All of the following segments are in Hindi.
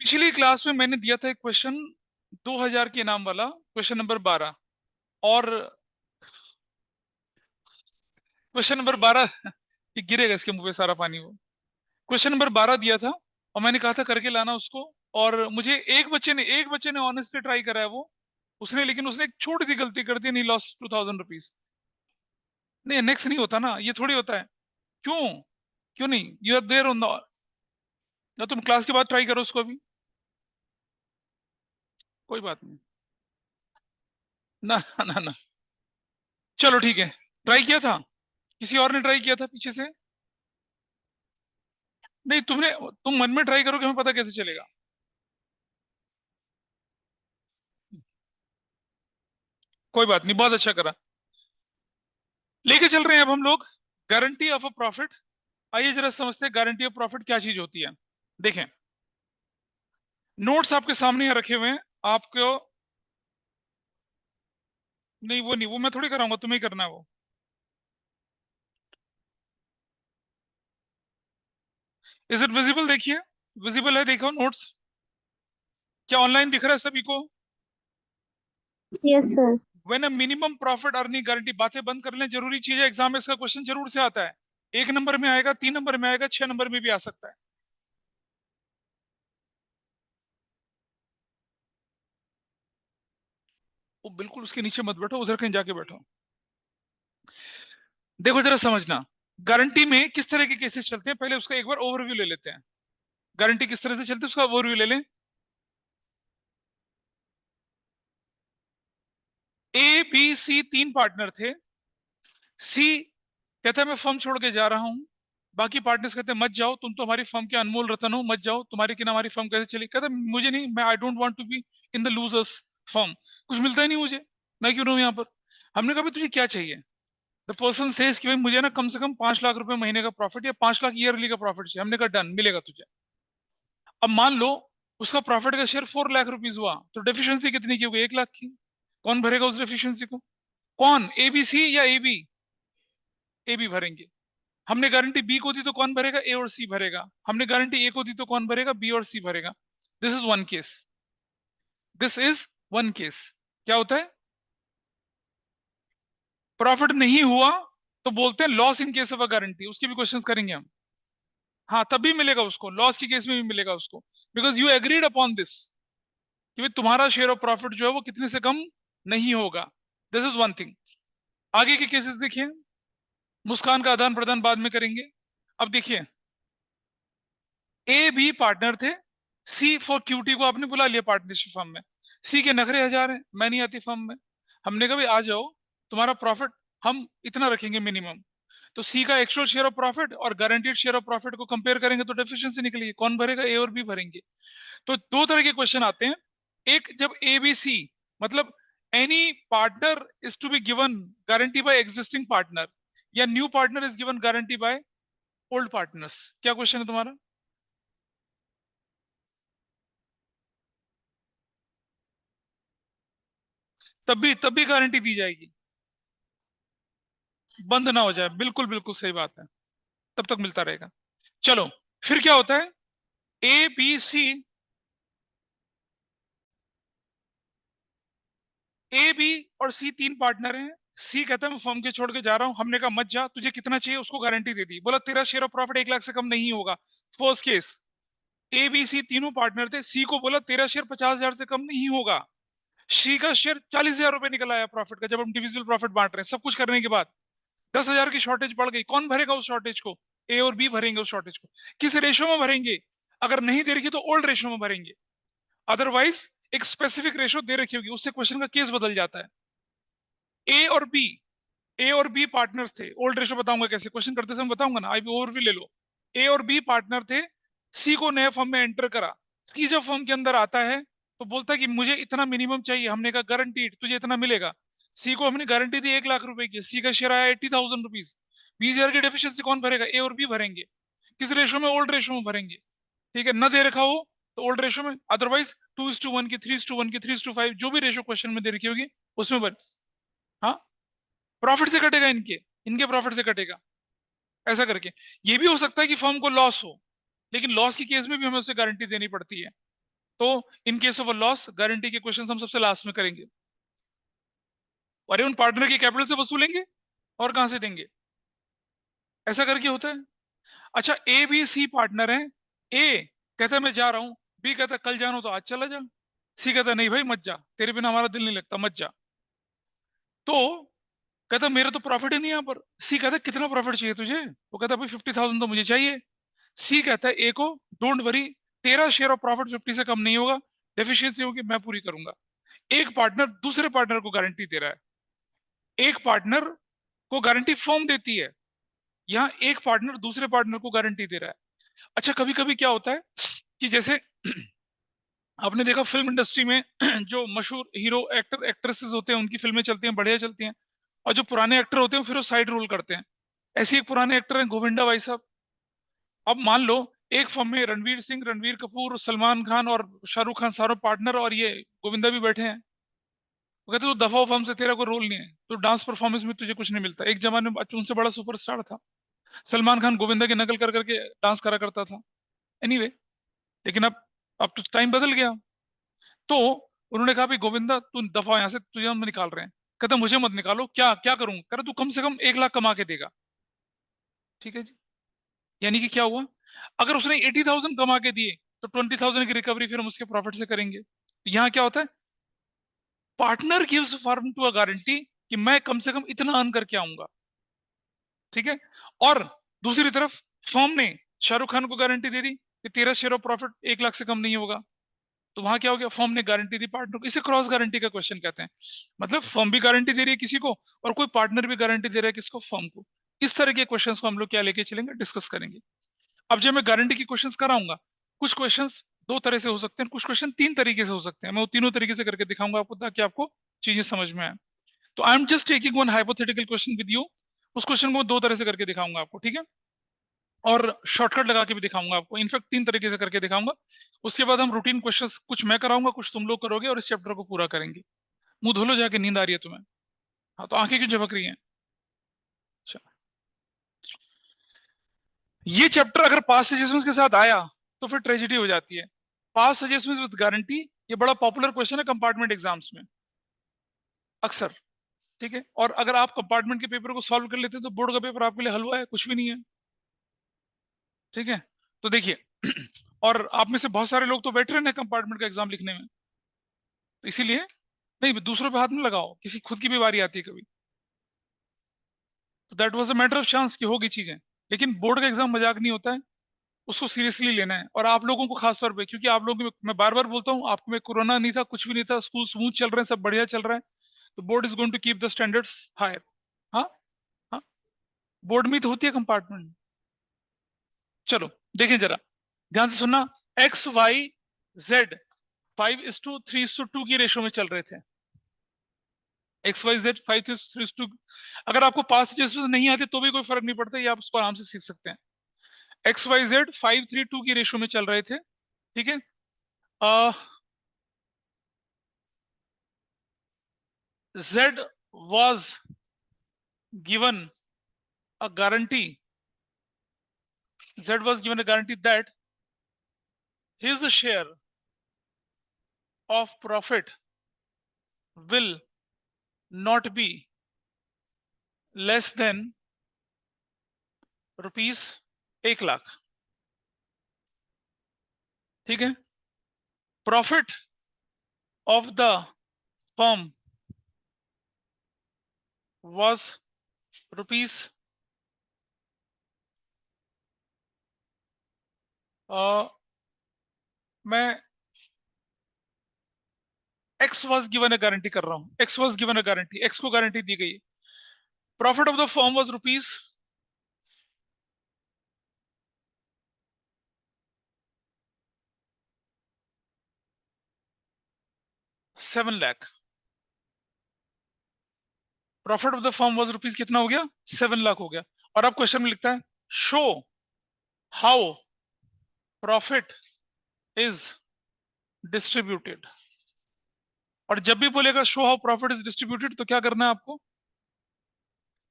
पिछली क्लास में मैंने दिया था एक क्वेश्चन 2000 के इनाम वाला, क्वेश्चन नंबर 12। और क्वेश्चन नंबर 12 ये गिरेगा इसके मुंह पे सारा पानी। वो क्वेश्चन नंबर 12 दिया था और मैंने कहा था करके लाना उसको। और मुझे एक बच्चे ने ऑनेस्टली ट्राई करा है वो, उसने, लेकिन उसने एक छोटी सी गलती कर दी, नहीं लॉस 2000 रुपीज। नहीं, नेक्स्ट नहीं होता ना, ये थोड़ी होता है। क्यों? क्यों नहीं? You are there on the, या तुम क्लास के बाद ट्राई करो उसको अभी। कोई बात नहीं। ना ना ना, चलो ठीक है। ट्राई किया था, किसी और ने ट्राई किया था पीछे से? नहीं, तुम मन में ट्राई करोगे, हमें पता कैसे चलेगा? कोई बात नहीं, बहुत अच्छा करा। लेके चल रहे हैं अब हम लोग गारंटी ऑफ अ प्रॉफिट। आइए जरा समझते हैं गारंटी ऑफ प्रॉफिट क्या चीज होती है। देखें, नोट्स आपके सामने यहाँ रखे हुए हैं आपको। नहीं, वो नहीं, वो मैं थोड़ी कराऊंगा, तुम्हें ही करना है वो। Is it visible? देखिए, विजिबल है, देखो नोट्स। क्या ऑनलाइन दिख रहा है सभी को? Yes sir. When a minimum profit earning guarantee, बातें बंद कर लें, जरूरी चीज है, एग्जाम में इसका क्वेश्चन जरूर से आता है। 1 नंबर में आएगा, 3 नंबर में आएगा, 6 नंबर में भी आ सकता है। वो बिल्कुल उसके नीचे मत बैठो, उधर कहीं जाके बैठो। देखो जरा समझना, गारंटी में किस तरह के केसेस चलते हैं, पहले उसका एक बार ओवरव्यू ले लेते हैं। गारंटी किस तरह से चलती है उसका ओवरव्यू ले लें। ए बी सी 3 पार्टनर थे। सी कहता है मैं फर्म छोड़ के जा रहा हूं। बाकी पार्टनर्स कहते हैं मत जाओ, तुम तो हमारी फर्म के अनमोल रतन हो, मत जाओ, तुम्हारी कि ना हमारी फर्म कैसे चली। कहता है मुझे नहीं, मैं I don't want to be in the losers firm, कुछ मिलता ही नहीं मुझे, मैं क्यों रहूं यहाँ पर। हमने कहा भाई तुझे क्या चाहिए? द पर्सन सेज कि भाई मुझे ना कम से कम 5 लाख रुपए महीने का प्रॉफिट या 5 लाख ईयरली का प्रॉफिट चाहिए। हमने कहा डन, मिलेगा तुझे। अब मान लो उसका प्रॉफिट का शेयर 4 लाख रुपीज हुआ, तो डेफिशिएंसी कितनी की होगी? 1 लाख की। कौन भरेगा उस डेफिशिएंसी को? कौन? एबीसी या एबी? ए बी भरेंगे। हमने गारंटी बी को दी तो कौन भरेगा? ए और सी भरेगा। हमने गारंटी ए को दी तो कौन भरेगा? बी और सी भरेगा। This is one case. This is one case. क्या होता है? प्रॉफिट नहीं हुआ तो बोलते हैं loss in case of a guarantee. उसके भी क्वेश्चंस करेंगे हम। हाँ, तभी मिलेगा उसको, लॉस की केस में भी मिलेगा उसको, because you agreed upon this कि भाई तुम्हारा शेयर ऑफ प्रॉफिट जो है वो कितने से कम नहीं होगा। This is one thing. आगे के केसेस देखिए, मुस्कान का आदान प्रदान बाद में करेंगे। अब देखिए, ए बी पार्टनर थे। सी फॉर क्यूटी को आपने बुला लिया पार्टनरशिप फर्म में। सी के नखरे 1000 हैं, मैं नहीं आती फर्म में। हमने कहा भाई आ जाओ, तुम्हारा प्रॉफिट हम इतना रखेंगे मिनिमम। तो सी का एक्चुअल शेयर ऑफ प्रॉफिट और गारंटीड शेयर ऑफ प्रॉफिट को कंपेयर करेंगे तो डेफिशिएंसी निकलेगी। कौन भरेगा? ए और बी भरेंगे। तो दो तरह के क्वेश्चन आते हैं। एक, जब ए बी सी, मतलब any partner is to be given guarantee by existing partner, या new partner is given guarantee by old partners. क्या क्वेश्चन है तुम्हारा? तब भी गारंटी दी जाएगी, बंद ना हो जाए। बिल्कुल बिल्कुल सही बात है, तब तक मिलता रहेगा। चलो, फिर क्या होता है? A B C, A B और सी 3 पार्टनर हैं। सी कहता है मैं फर्म के छोड़ के जा रहा हूं। हमने कहा मत जा, तुझे कितना चाहिए? उसको गारंटी दे दी, बोला तेरा शेयर ऑफ प्रॉफिट 1 लाख से कम नहीं होगा। First case, a B c तीनों पार्टनर थे। सी को बोला तेरा शेयर 50,000 से कम नहीं होगा। सी का शेयर 40,000 रुपए निकल आया प्रॉफिट का, जब हम डिविजिबल प्रॉफिट बांट रहे हैं, सब कुछ करने के बाद 10,000 की शॉर्टेज बढ़ गई। कौन भरेगा उस शॉर्टेज को? ए और बी भरेंगे उस शॉर्टेज को। किस रेशो में भरेंगे? अगर नहीं दे रखी तो ओल्ड रेशो में भरेंगे, अदरवाइज एक स्पेसिफिक रेशो दे रखी होगी, उससे क्वेश्चन का केस बदल जाता है। ए और बी, ए और बी पार्टनर्स थे। ओल्ड रेशो बताऊंगा कैसे, क्वेश्चन करते समय बताऊंगा ना, आई ओवरव्यू ले लो। ए और बी पार्टनर थे। सी को नए फर्म में एंटर करा। सी जब फर्म के अंदर आता है तो बोलता है कि मुझे इतना मिनिमम चाहिए। हमने कहा गारंटीड तुझे इतना मिलेगा। सी को हमने गारंटी दी 1 लाख रुपए की। सी का शेयर आया 80,000 रुपीज। 20,000 की डेफिशिएंसी कौन भरेगा? ए और बी भरेंगे। किस रेशो में? ओल्ड रेशो में भरेंगे। ठीक है, न दे रखा हो तो ओल्ड रेशो में, अदरवाइज 2:1 की, 3:1 की, 3:5, जो भी रेशो क्वेश्चन में दे रखी होगी उसमें भर। हाँ, प्रॉफिट से कटेगा इनके, इनके प्रॉफिट से कटेगा, ऐसा करके। ये भी हो सकता है कि फर्म को लॉस हो, लेकिन लॉस की केस में भी हमें उसे गारंटी देनी पड़ती है। तो in case of a loss guarantee के क्वेश्चन हम सबसे लास्ट में करेंगे। अरे उन पार्टनर के कैपिटल से वसूलेंगे और कहां से देंगे, ऐसा करके होता है। अच्छा, ए बी सी पार्टनर है, ए कहता है मैं जा रहा हूं, बी कहता है कल जाना हो तो आज चला जा, सी कहता है नहीं भाई मत जा, तेरे बिना हमारा दिल नहीं लगता, मत जा। तो कहता है मेरा तो प्रॉफिट ही नहीं यहाँ पर। सी कहता है कितना प्रॉफिट चाहिए तुझे, वो कहता है भाई 50,000 तो मुझे चाहिए। सी कहता है ए को डोंट वरी, तेरा शेयर ऑफ प्रॉफिट 50 से कम नहीं होगा, डेफिशिएंसी होगी मैं पूरी करूंगा। एक पार्टनर दूसरे पार्टनर को गारंटी दे रहा है, एक पार्टनर को गारंटी फर्म देती है, यहाँ एक पार्टनर दूसरे पार्टनर को गारंटी दे रहा है। अच्छा, कभी कभी क्या होता है कि जैसे आपने देखा फिल्म इंडस्ट्री में जो मशहूर हीरो एक्टर एक्ट्रेसेस होते हैं उनकी फिल्में चलती हैं, बढ़िया चलती हैं, और जो पुराने एक्टर होते हैं फिर वो साइड रोल करते हैं। ऐसे एक पुराने एक्टर हैं गोविंदा भाई साहब। अब मान लो एक फिल्म में रणवीर सिंह, रणवीर कपूर, सलमान खान और शाहरुख खान सारों पार्टनर, और ये गोविंदा भी बैठे हैं। वो कहते तो दफा उफ हमसे, तेरा कोई रोल नहीं है, तो डांस परफॉर्मेंस में तुझे कुछ नहीं मिलता। एक जमाने में उनसे बड़ा सुपरस्टार था सलमान खान, गोविंदा की नकल कर करके डांस करा करता था। एनीवे लेकिन अब तो टाइम बदल गया। तो उन्होंने कहा भाई गोविंदा तू दफा यहाँ से, तुझे हम निकाल रहे हैं। कहता मुझे मत निकालो, क्या क्या करूं, कह रहा तू कम से कम 1 लाख कमा के देगा। ठीक है जी, यानी कि क्या हुआ, अगर उसने 80,000 कमा के दिए तो 20,000 की रिकवरी फिर हम उसके प्रॉफिट से करेंगे। तो यहाँ क्या होता है, partner gives firm to a guarantee कि मैं कम से कम इतना अर्न करके आऊंगा। ठीक है, और दूसरी तरफ फर्म ने शाहरुख खान को गारंटी दे दी कि तेरा शेयर ऑफ प्रॉफिट 1 लाख से कम नहीं होगा। तो वहां क्या हो गया, फर्म ने गारंटी दी पार्टनर को, इसे क्रॉस गारंटी का क्वेश्चन कहते हैं। मतलब फर्म भी गारंटी दे रही है किसी को और कोई पार्टनर भी गारंटी दे रहा है किसको, फर्म को। इस तरह के क्वेश्चंस को हम लोग क्या लेके चलेंगे, डिस्कस करेंगे। अब जब मैं गारंटी की क्वेश्चंस कराऊंगा, कुछ क्वेश्चंस दो तरह से हो सकते हैं, कुछ क्वेश्चन तीन तरीके से हो सकते हैं, मैं वो तीनों तरीके से करके दिखाऊंगा आपको ताकि आपको चीजें समझ में आए। तो I am just taking one hypothetical question with you, उस क्वेश्चन को मैं दो तरह से करके दिखाऊंगा आपको, ठीक है, और शॉर्टकट लगा के भी दिखाऊंगा आपको, इनफैक्ट तीन तरीके से करके दिखाऊंगा। उसके बाद हम रूटीन क्वेश्चंस कुछ मैं कराऊंगा, कुछ तुम लोग करोगे, और इस चैप्टर को पूरा करेंगे। मुंह धो लो जाके, नींद आ रही है तुम्हें? हाँ तो आंखें क्यों झपक रही हैं? अच्छा, ये चैप्टर अगर पास सजेशंस के साथ आया तो फिर ट्रेजेडी हो जाती है। पास सजेशंस विद गारंटी, ये बड़ा पॉपुलर क्वेश्चन है कंपार्टमेंट एग्जाम्स में अक्सर। ठीक है, और अगर आप कंपार्टमेंट के पेपर को सॉल्व कर लेते हैं तो बोर्ड का पेपर आपके लिए हलवा है, कुछ भी नहीं है। ठीक है, तो देखिए और आप में से बहुत सारे लोग तो वेटरन है कंपार्टमेंट का एग्जाम लिखने में, तो इसीलिए नहीं, दूसरों पे हाथ में लगाओ, किसी खुद की भी बारी आती है कभी। तो that was a matter of chance कि होगी चीजें, लेकिन बोर्ड का एग्जाम मजाक नहीं होता है, उसको सीरियसली लेना है। और आप लोगों को खास तौर पे, क्योंकि आप लोगों को मैं बार बार बोलता हूँ, आपको में कोरोना नहीं था, कुछ भी नहीं था, स्कूल स्मूथ चल रहे हैं, सब बढ़िया चल रहा है, तो board is going to keep the standards higher. हाँ, हाँ, बोर्ड में तो होती है कंपार्टमेंट। चलो देखें जरा, ध्यान से सुनना। एक्स वाई जेड 5:3:2 की रेशो में चल रहे थे। X y z 5:3:2। अगर आपको पास जैसे नहीं आते तो भी कोई फर्क नहीं पड़ता, ये आप उसको आराम से सीख सकते हैं। एक्स वाई जेड 5:3:2 की रेशो में चल रहे थे। ठीक है, Z was given a guarantee, Z was given a guarantee that his share of profit will not be less than ₹1,00,000। ठीक है, profit of the firm was rupees मैं X was given a guarantee कर रहा हूं, X was given a guarantee, X को गारंटी दी गई। Profit of the firm was ₹7,00,000। Profit of the firm was rupees कितना हो गया, 7,00,000 हो गया। और अब क्वेश्चन में लिखता है show how profit is distributed. और जब भी बोलेगा show how profit is distributed तो क्या करना है आपको,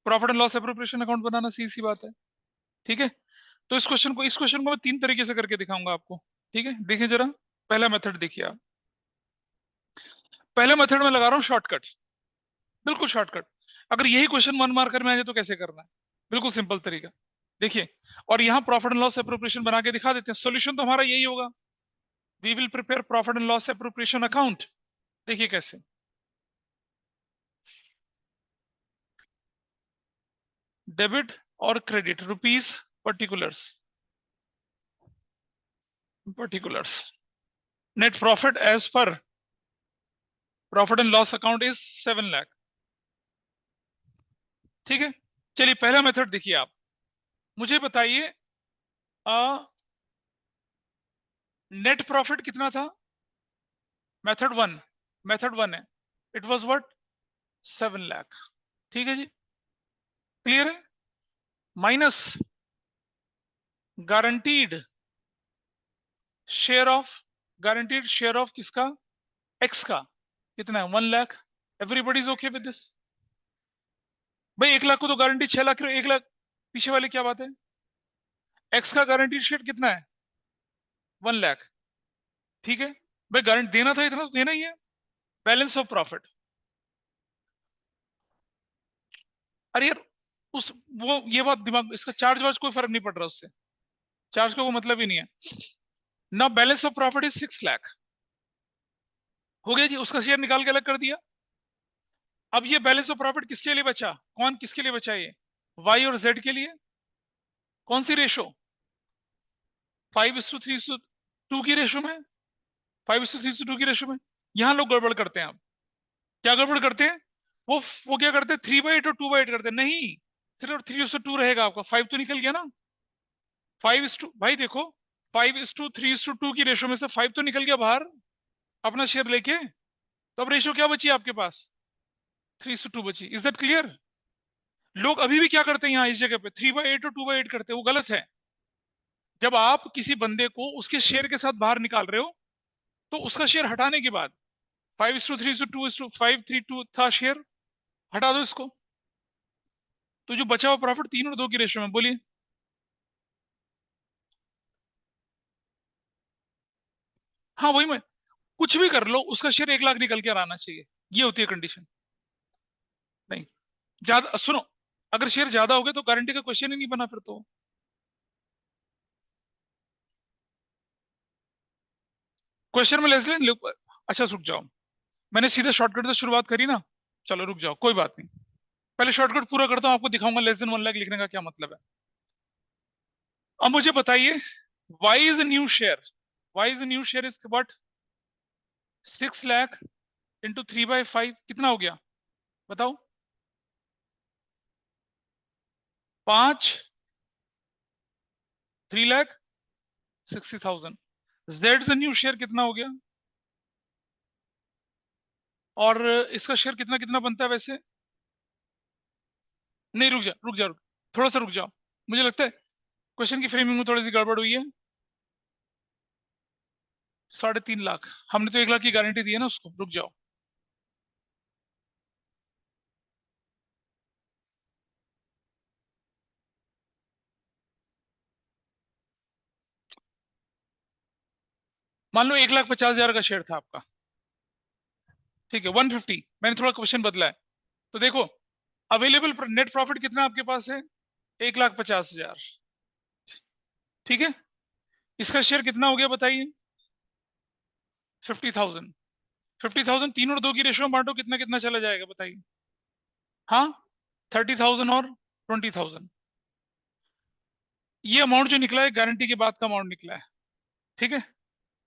profit and loss appropriation account बनाना, सीधी सी बात है। ठीक है, तो इस क्वेश्चन को मैं तीन तरीके से करके दिखाऊंगा आपको। ठीक है, देखिए जरा, पहला मेथड देखिए आप, पहले मेथड में लगा रहा हूं शॉर्टकट, बिल्कुल शॉर्टकट। अगर यही क्वेश्चन 1 मार्कर में आ जाए तो कैसे करना है, बिल्कुल सिंपल तरीका देखिए। और यहां प्रॉफिट एंड लॉस एप्रोप्रिएशन बना के दिखा देते हैं, सॉल्यूशन तो हमारा यही होगा, we will prepare profit and loss appropriation account. देखिए कैसे, डेबिट और credit rupees particulars, particulars net profit as per profit and loss account is 7 lakh. ठीक है, चलिए पहला मेथड देखिए आप, मुझे बताइए नेट प्रॉफिट कितना था, मेथड 1, मेथड 1 है, इट वाज व्हाट 7 लाख। ठीक है जी, क्लियर है, minus guaranteed share of, guaranteed share of किसका, एक्स का, कितना है 1 lakh. Everybody is okay with this, भाई 1 लाख को तो गारंटी 6 लाख, 1 लाख पीछे वाले क्या बात है, एक्स का गारंटीड शेयर कितना है 1 लाख। ठीक है, भाई गारंटी देना था इतना तो देना ही है, बैलेंस ऑफ प्रॉफिट। अरे यार उस वो ये बात दिमाग, इसका चार्ज वार्ज कोई फर्क नहीं पड़ रहा उससे, चार्ज का कोई मतलब ही नहीं है ना। Balance of profit is 6 lakh, हो गया जी, उसका शेयर निकाल के अलग कर दिया। अब ये बैलेंस ऑफ प्रॉफिट किसके लिए बचा, कौन किसके लिए बचा, ये वाई और जेड के लिए। कौन सी रेशो, 5:3:2 की रेशो में, 5:3:2 की रेशो में। यहां लोग गड़बड़ करते हैं, अब क्या गड़बड़ करते हैं, वो क्या करते हैं 3/8 और 2/8 करते हैं, नहीं सिर्फ 3:2 रहेगा आपका, 5 तो निकल गया ना, 5:2, भाई देखो 5:3:2 की रेशो में से 5 तो निकल गया बाहर अपना शेयर लेके, तो अब रेशो क्या बची आपके पास, 3:2 बची। Is that clear. लोग अभी भी क्या करते हैं यहाँ इस जगह पे 3/8 और 2/8 करते हैं, वो गलत है। जब आप किसी बंदे को उसके शेयर के साथ बाहर निकाल रहे हो, तो उसका शेयर हटाने के बाद 5:3:2:5:3:2 था शेयर, हटा दो इसको, तो जो बचा हुआ प्रॉफिट 3 और 2 की रेशो में, बोलिए। हाँ वही, मैं कुछ भी कर लो उसका शेयर 1 लाख निकल के आना चाहिए, ये होती है कंडीशन। नहीं ज्यादा सुनो, अगर शेयर ज्यादा हो गए तो गारंटी का क्वेश्चन ही नहीं बना फिर तो। क्वेश्चन में लेस देन, अच्छा रुक जाओ, मैंने सीधे शॉर्टकट से शुरुआत करी ना, चलो रुक जाओ कोई बात नहीं, पहले शॉर्टकट पूरा करता हूँ, आपको दिखाऊंगा लेस देन 1 लाख लिखने का क्या मतलब है। अब मुझे बताइए y is new share, y is new share is what, 6 lakh into 3/5 कितना हो गया बताओ, 5, 3,60,000। जेड से न्यू शेयर कितना हो गया, और इसका शेयर कितना कितना बनता है वैसे, नहीं रुक जा रुक जा रुक, थोड़ा सा रुक जाओ, मुझे लगता है क्वेश्चन की फ्रेमिंग में थोड़ी सी गड़बड़ हुई है। 3.5 लाख, हमने तो 1 लाख की गारंटी दी है ना उसको, रुक जाओ। मान लो 1,50,000 का शेयर था आपका, ठीक है 150, मैंने थोड़ा क्वेश्चन बदला है, तो देखो अवेलेबल नेट प्रॉफिट कितना आपके पास है, 1,50,000। ठीक है, इसका शेयर कितना हो गया बताइए, 50,000। 50,000 3 और 2 की रेशो में बांटो, कितना कितना चला जाएगा बताइए, हाँ 30,000 और 20,000। ये अमाउंट जो निकला है गारंटी के बाद का अमाउंट निकला है। ठीक है,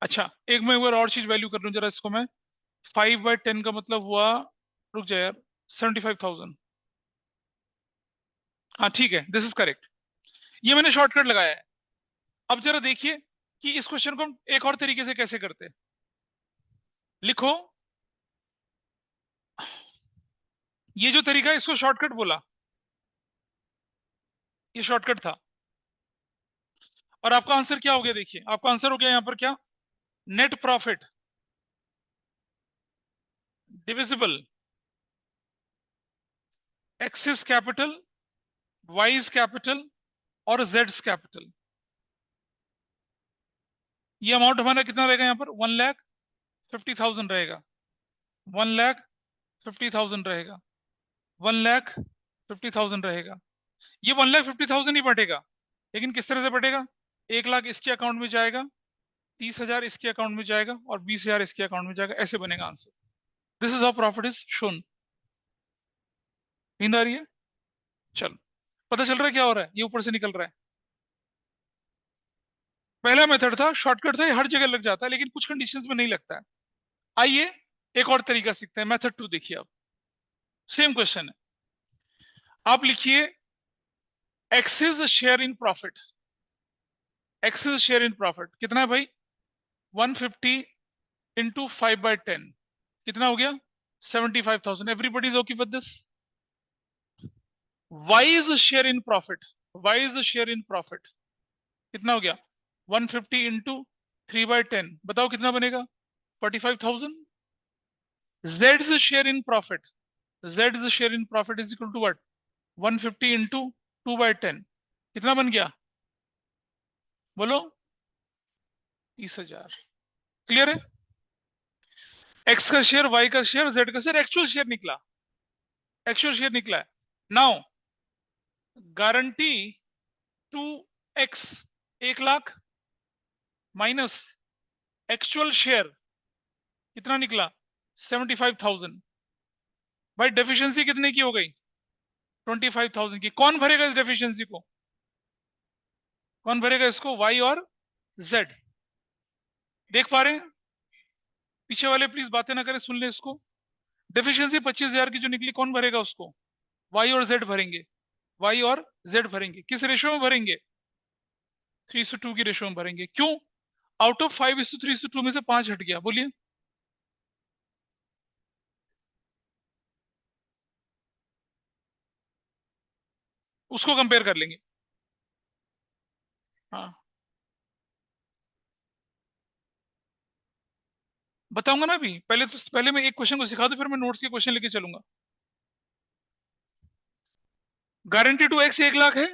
अच्छा एक मैं और चीज वैल्यू कर लूं जरा इसको मैं, 5/10 का मतलब हुआ, रुक जाए यार, 75,000। हाँ ठीक है, दिस इज करेक्ट, ये मैंने शॉर्टकट लगाया है। अब जरा देखिए कि इस क्वेश्चन को हम एक और तरीके से कैसे करते हैं, लिखो, ये जो तरीका है इसको शॉर्टकट बोला, ये शॉर्टकट था, और आपका आंसर क्या हो गया, देखिए आपका आंसर हो गया यहां पर क्या, net profit divisible axis capital, wise capital और जेड्स कैपिटल। ये अमाउंट हमारा कितना रहेगा यहाँ पर 1,50,000 रहेगा, 1,50,000 रहेगा, 1,50,000 रहेगा। ये 1,50,000 ही बटेगा, लेकिन किस तरह से बटेगा? 1 लाख इसके अकाउंट में जाएगा, 30,000 इसके अकाउंट में जाएगा और 20,000 इसके अकाउंट में जाएगा, ऐसे बनेगा answer. This is how profit is shown. नींद आ रही है? चल, पता चल रहा है क्या हो रहा है? ये ऊपर से निकल रहा है। पहला मेथड था, शॉर्टकट था, ये हर जगह लग जाता है, लेकिन कुछ कंडीशंस में नहीं लगता है। आइए एक और तरीका सीखते हैं, मेथड 2 देखिए। अब सेम क्वेश्चन है, आप लिखिए x is share in profit. X is share in profit कितना है भाई? 150 इंटू 5/10 कितना हो गया? 75,000। Everybody is okay with this? Y is share in profit, y is share in profit कितना हो गया? 150 इंटू 3/10 बताओ कितना बनेगा? 45,000। Z is share in profit, z is share in profit is equal to what? 150 into 2/10 कितना बन गया? बोलो। 30,000। क्लियर है? एक्स का शेयर, वाई का शेयर, जेड का शेयर, एक्चुअल शेयर निकला, एक्चुअल शेयर निकला है। Now guarantee to x 1 lakh minus actual share कितना निकला? 75,000। भाई डेफिशिएंसी कितने की हो गई? 25,000 की। कौन भरेगा इस डेफिशिएंसी को? कौन भरेगा इसको? वाई और जेड। देख पा रहे हैं? पीछे वाले प्लीज बातें ना करें, सुन ले इसको। डेफिशिएंसी 25,000 की जो निकली, कौन भरेगा उसको? वाई और जेड भरेंगे, वाई और जेड भरेंगे। किस रेशियो में भरेंगे? 3:2 की रेशियो में भरेंगे। क्यों? आउट ऑफ 5:3:2 में से 5 हट गया। बोलिए। उसको कंपेयर कर लेंगे। हाँ, बताऊंगा ना अभी। पहले मैं एक क्वेश्चन को सिखा दूं, फिर मैं नोट्स के क्वेश्चन लेके चलूंगा। गारंटी टू एक्स 1 लाख है,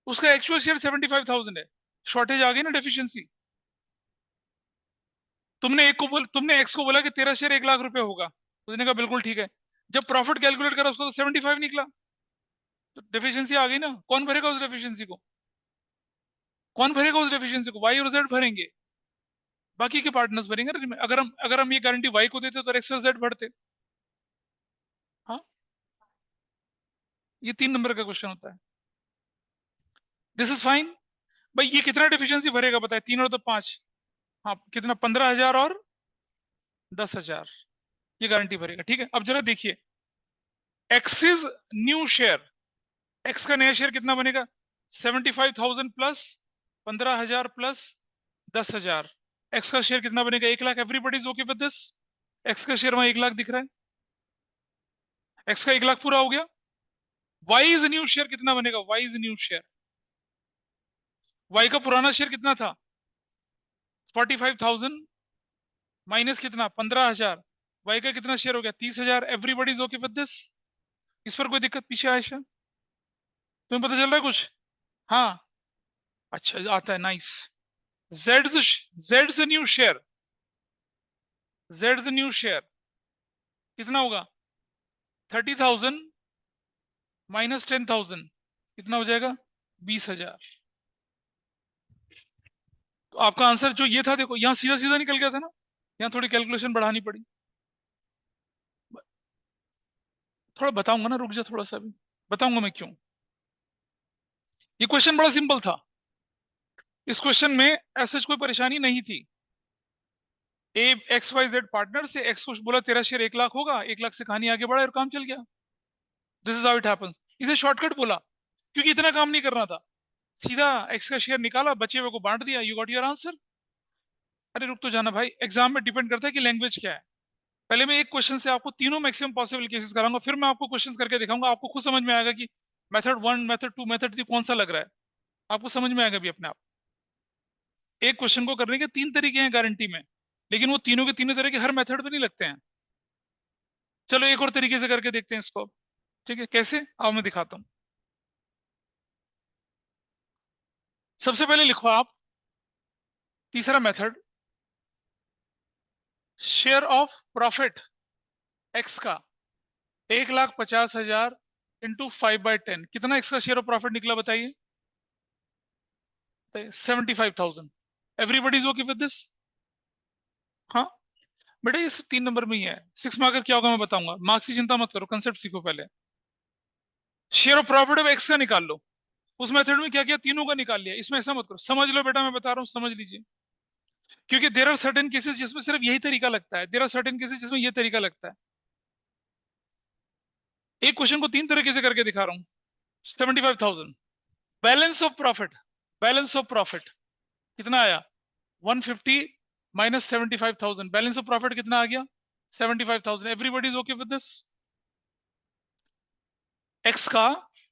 उसका एक्चुअल शेयर 75,000 है। शॉर्टेज आ गई ना, डेफिशिएंसी। तुमने एक्स को बोला कि तेरा शेयर 1 लाख रुपए होगा, उसने कहा बिल्कुल ठीक है। जब प्रॉफिट कैलकुलेट करा उसका तो 75 निकला, तो डेफिशिएंसी आ गई ना। कौन भरेगा उस डेफिशिएंसी को? कौन भरेगा उस डेफिशिएंसी को? वाई और जेड भरेंगे, बाकी के पार्टनर्स भरेंगे। अगर हम ये गारंटी वाई को देते तो एक्स और जेड भरते। हाँ, ये 3 नंबर का क्वेश्चन होता है। This is fine. भाई ये कितना डेफिशिएंसी भरेगा बताए? 3 और 2 5। हाँ, कितना? 15,000 और 10,000 ये गारंटी भरेगा। ठीक है, अब जरा देखिए, x is new share. X का नया शेयर कितना बनेगा? 75,000 प्लस 15,000 प्लस 10,000। एक्स का शेयर कितना बनेगा? 1 lakh. Everybody is okay with this? X का शेयर वहां 1 लाख दिख रहा है, एक्स का 1 लाख पूरा हो गया। वाई इज न्यू शेयर कितना बनेगा? Y is new share, y का पुराना शेयर कितना था? 45,000 माइनस कितना? 15,000। वाई का कितना शेयर हो गया? 30,000। Everybody is okay with this? इस पर कोई दिक्कत पीछे आयशा? तुम्हें पता चल रहा है कुछ? हाँ, अच्छा आता है, नाइस। जेड जेड से न्यू शेयर, जेड से न्यू शेयर कितना होगा? 30,000 माइनस 10,000 कितना हो जाएगा? 20,000। तो आपका आंसर जो ये था, देखो यहां सीधा सीधा निकल गया था ना, यहाँ थोड़ी कैलकुलेशन बढ़ानी पड़ी। थोड़ा बताऊंगा ना, रुक जा थोड़ा सा भी, बताऊंगा मैं क्यों। ये क्वेश्चन बड़ा सिंपल था, इस क्वेश्चन में ऐसे कोई परेशानी नहीं थी। ए एक्स वाई जेड पार्टनर से एक्स को बोला तेरा शेयर 1 लाख होगा, 1 लाख से कहानी आगे बढ़ा और काम चल गया। This is how it happens. इसे शॉर्टकट बोला, क्योंकि इतना काम नहीं करना था। सीधा एक्स का शेयर निकाला, बचे हुए को बांट दिया, यू गॉट योर आंसर। अरे रुक तो जाना भाई, एग्जाम में डिपेंड करता है कि लैंग्वेज क्या है। पहले मैं एक क्वेश्चन से आपको तीनों मैक्सिमम पॉसिबल केसेस कराऊंगा, फिर मैं आपको क्वेश्चंस करके दिखाऊंगा। आपको खुद समझ में आएगा कि मेथड 1, मेथड 2, मेथड 3 कौन सा लग रहा है। आपको समझ में आएगा भी अपने आप। एक क्वेश्चन को करने के 3 तरीके हैं गारंटी में, लेकिन वो तीनों के तीनों तरह के हर मेथड पे नहीं लगते हैं। चलो एक और तरीके से करके देखते हैं इसको। ठीक है, कैसे आओ मैं दिखाता हूँ। सबसे पहले लिखो आप तीसरा method, share of profit x का 1,50,000 इंटू 5/10, कितना एक्स का शेयर ऑफ प्रॉफिट निकला बताइए? 75,000। Everybody is okay with this? हाँ बेटा, ये 3 नंबर में ही है। 6 मार्कर क्या होगा मैं बताऊंगा, मार्क्स की चिंता मत करो, कंसेप्ट सीखो पहले। Share of profit of x का निकाल लो। उस मेथड में क्या किया, तीनों का निकाल लिया। इसमें ऐसा मत करो, समझ लो बेटा, मैं बता रहा हूँ समझ लीजिए, क्योंकि देयर आर सर्टेन केसेस जिसमें सिर्फ यही तरीका लगता है, देयर आर सर्टेन केसेस जिसमें यही तरीका लगता है। एक क्वेश्चन को 3 तरीके से करके दिखा रहा हूँ। 75,000 balance of profit, balance of profit कितना आया? 150 माइनस 75,000, बैलेंस ऑफ प्रॉफिट कितना आ गया? 75,000। Everybody is okay with this? X का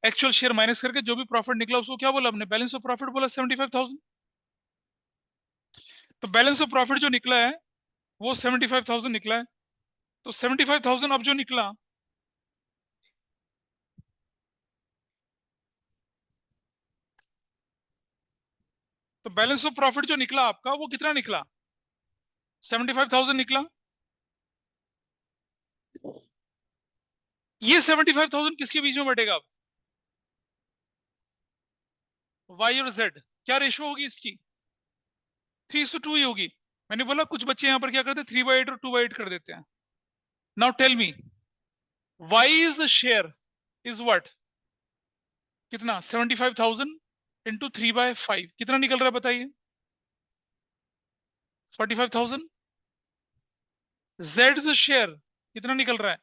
एक्चुअल शेयर माइनस करके जो भी प्रॉफिट निकला उसको क्या बोला हमने? बैलेंस ऑफ प्रॉफिट बोला, 75,000। तो बैलेंस ऑफ प्रॉफिट जो निकला है वो 75,000 निकला है। तो 75,000 अब जो निकला, तो बैलेंस ऑफ प्रॉफिट जो निकला आपका वो कितना निकला? 75,000 निकला। ये 75,000 किसके बीच में बटेगा अब? वाई और जेड। क्या रेशियो होगी इसकी? 3:2 ही होगी। मैंने बोला कुछ बच्चे यहाँ पर क्या करते हैं, 3/8 और 2/8 कर देते हैं। Now tell me, y is share is what? कितना? 75,000 इंटू 3/5, कितना निकल रहा है बताइए? 45,000। जेड शेयर कितना निकल रहा है?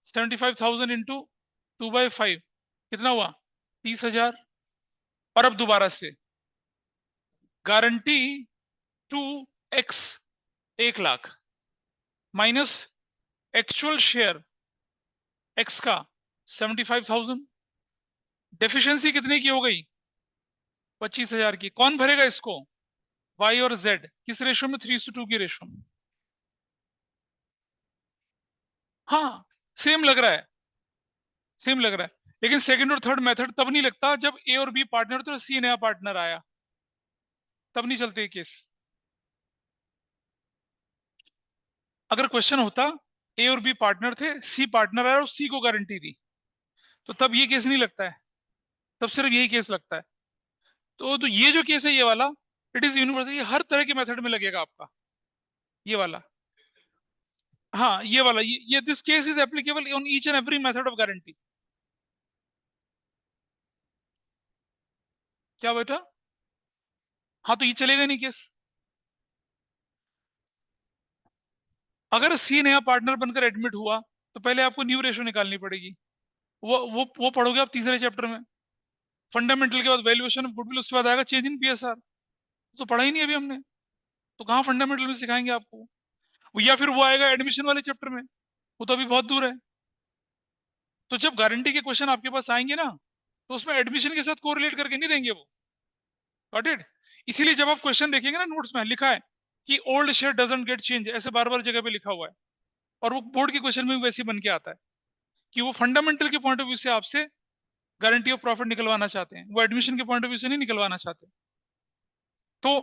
75,000 इंटू 2/5, कितना हुआ? 30,000। और अब दोबारा से, guarantee 2x 1,00,000 minus actual share x का 75,000, डेफिशिएंसी कितने की हो गई? 25,000 की। कौन भरेगा इसको? y और z। किस रेशो में? 3:2 की रेशो में। हाँ, सेम लग रहा है, सेम लग रहा है, लेकिन सेकंड और थर्ड मेथड तब नहीं लगता जब ए और बी पार्टनर तो सी नया पार्टनर आया, तब नहीं चलते ये केस। अगर क्वेश्चन होता ए और बी पार्टनर थे, सी पार्टनर आया और सी को गारंटी दी, तो तब ये केस नहीं लगता है, तब सिर्फ यही केस लगता है। तो ये जो केस है ये वाला, इट इज यूनिवर्सल, ये हर तरह के मेथड में लगेगा आपका, ये वाला। हाँ ये वाला, ये this case is applicable on each and every method of guarantee. क्या बेटा? हाँ तो ये चलेगा नहीं केस। अगर सी नया पार्टनर बनकर एडमिट हुआ तो पहले आपको न्यू रेशो निकालनी पड़ेगी। वो पढ़ोगे आप तीसरे चैप्टर में, फंडामेंटल के बाद वैल्यूएशन ऑफ गुडविल, उसके बाद आएगा चेंज इन पीएसआर। तो पढ़ा ही नहीं अभी हमने, तो कहाँ फंडामेंटल में सिखाएंगे आपको? या फिर वो आएगा एडमिशन वाले चैप्टर में, वो तो अभी बहुत दूर है। तो जब गारंटी के क्वेश्चन आपके पास आएंगे ना, तो उसमें एडमिशन के साथ कोरिलेट करके नहीं देंगे वो। Got it? इसीलिए जब आप क्वेश्चन देखेंगे ना, नोट्स में लिखा है कि old share doesn't get change, ऐसे बार बार जगह पे लिखा हुआ है। और वो बोर्ड के क्वेश्चन में भी वैसे बन के आता है कि वो फंडामेंटल के पॉइंट ऑफ व्यू से आपसे गारंटी ऑफ प्रॉफिट निकलवाना चाहते हैं, वो एडमिशन के पॉइंट ऑफ व्यू से नहीं निकलवाना चाहते। तो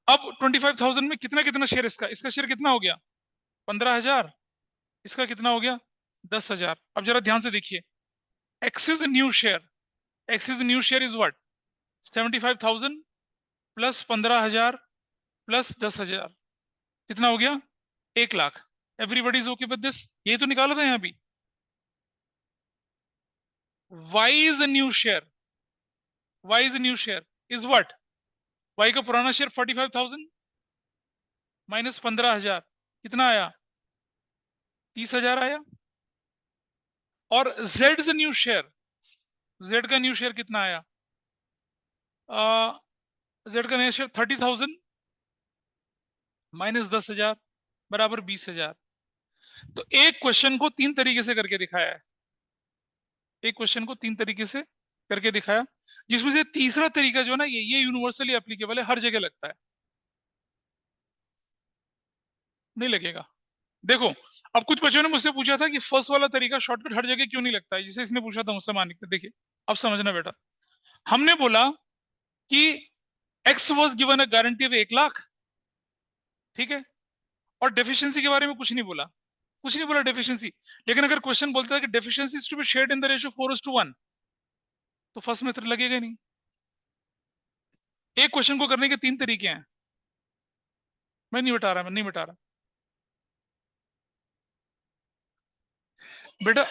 अब 25,000 में कितना कितना शेयर, इसका शेयर कितना हो गया? 15,000। इसका कितना हो गया? 10,000। अब जरा ध्यान से देखिए, x is new share, x is new share is what? 75,000 plus 15,000 plus 10,000, कितना हो गया? 1,00,000। Everybody is okay with this? ये तो निकाला था यहाँ भी। Y is new share, y is new share is what? Y का पुराना शेयर 45,000 माइनस 15,000, कितना आया? 30,000 आया। और Z is new share, z का न्यू शेयर कितना आया? जेड का न्यू शेयर 30,000 माइनस 10,000 बराबर 20,000। तो एक क्वेश्चन को 3 तरीके से करके दिखाया है, एक क्वेश्चन को 3 तरीके से करके दिखाया, जिसमें से तीसरा तरीका जो है ना, ये यूनिवर्सली एप्लीकेबल है, हर जगह लगता है। नहीं लगेगा। देखो, अब कुछ बच्चों ने मुझसे पूछा था कि फर्स्ट वाला तरीका शॉर्टकट हर जगह क्यों नहीं लगता है, जिसे इसने पूछा था मुझसे मानिक। देखिए अब समझना बेटा, हमने बोला कि x was given a guarantee of 1,00,000 ठीक है। और डेफिशिएंसी के बारे में कुछ नहीं बोला डेफिशिएंसी। लेकिन अगर क्वेश्चन बोलता है कि deficiency is to be shared in the ratio 4:1, तो फर्स्ट मेथड लगेगा ही नहीं। एक क्वेश्चन को करने के तीन तरीके हैं। मैं नहीं बता रहा बेटा।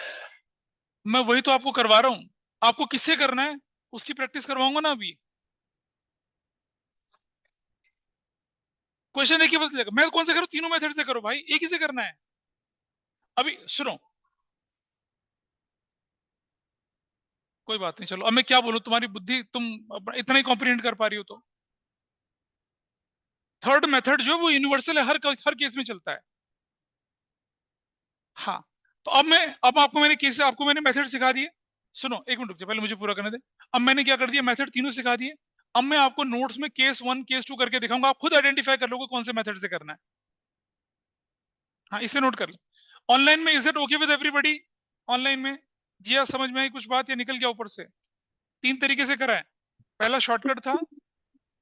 मैं वही तो आपको करवा रहा हूं। आपको किससे करना है उसकी प्रैक्टिस करवाऊंगा ना अभी। क्वेश्चन एक ही बदलेगा। मैं कौन से करूं, तीनों मेथड से करो भाई, एक ही से करना है। अभी सुनो, कोई बात नहीं, चलो अब मैं क्या बोलूं, तुम्हारी बुद्धि तुम इतना ही कॉम्प्रिहेंड कर पा रही हो तो। थर्ड मेथड जो है वो यूनिवर्सल है, हर केस में चलता है। हाँ। तो अब आपको मैंने केस, आपको मैंने मेथड सिखा दिए। सुनो एक मिनट रुक जाओ, पहले मुझे पूरा करने दे। अब मैंने क्या कर दिया, मेथड तीनों सिखा दिए। अब मैं आपको नोट्स में केस 1 केस 2 करके दिखाऊंगा, आप खुद आइडेंटिफाई कर लोगे कौन से मेथड से करना है। हाँ, इसे नोट कर लो। ऑनलाइन में is it okay with everybody? Online में जी हाँ, समझ में आई कुछ बात या निकल गया ऊपर से? तीन तरीके से करा है। पहला शॉर्टकट था,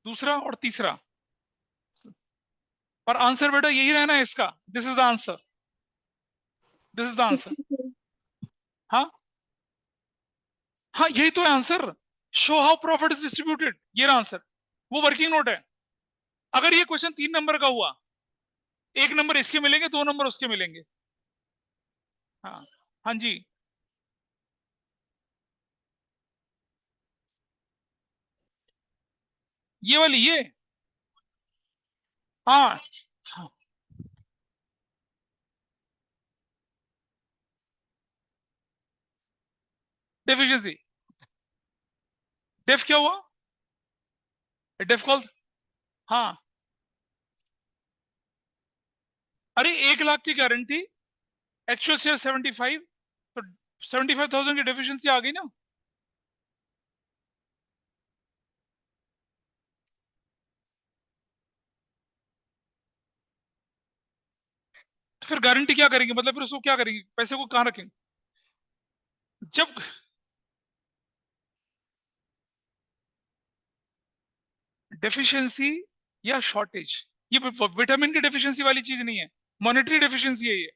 दूसरा और तीसरा। और आंसर बेटा यही रहना है इसका। This is the answer, this is the answer. हाँ हाँ, यही तो है answer. Show how profit is distributed, ये रहा आंसर। वो वर्किंग नोट है। अगर ये क्वेश्चन 3 नंबर का हुआ, 1 नंबर इसके मिलेंगे, 2 नंबर उसके मिलेंगे। हाँ हाँ जी। ये वाली ये। हाँ हाँ, डेफिशिएंसी। डेफ क्या हुआ? Def call. हाँ। अरे 1 लाख की गारंटी, एक्चुअल शेयर 75, तो 75,000 की डेफिशिएंसी आ गई ना। तो फिर गारंटी क्या करेंगे, मतलब फिर उसको क्या करेंगे, पैसे को कहाँ रखेंगे जब? डेफिशिएंसी या शॉर्टेज, ये विटामिन की डेफिशिएंसी वाली चीज नहीं है। मॉनेटरी डेफिशिएंसी है ये।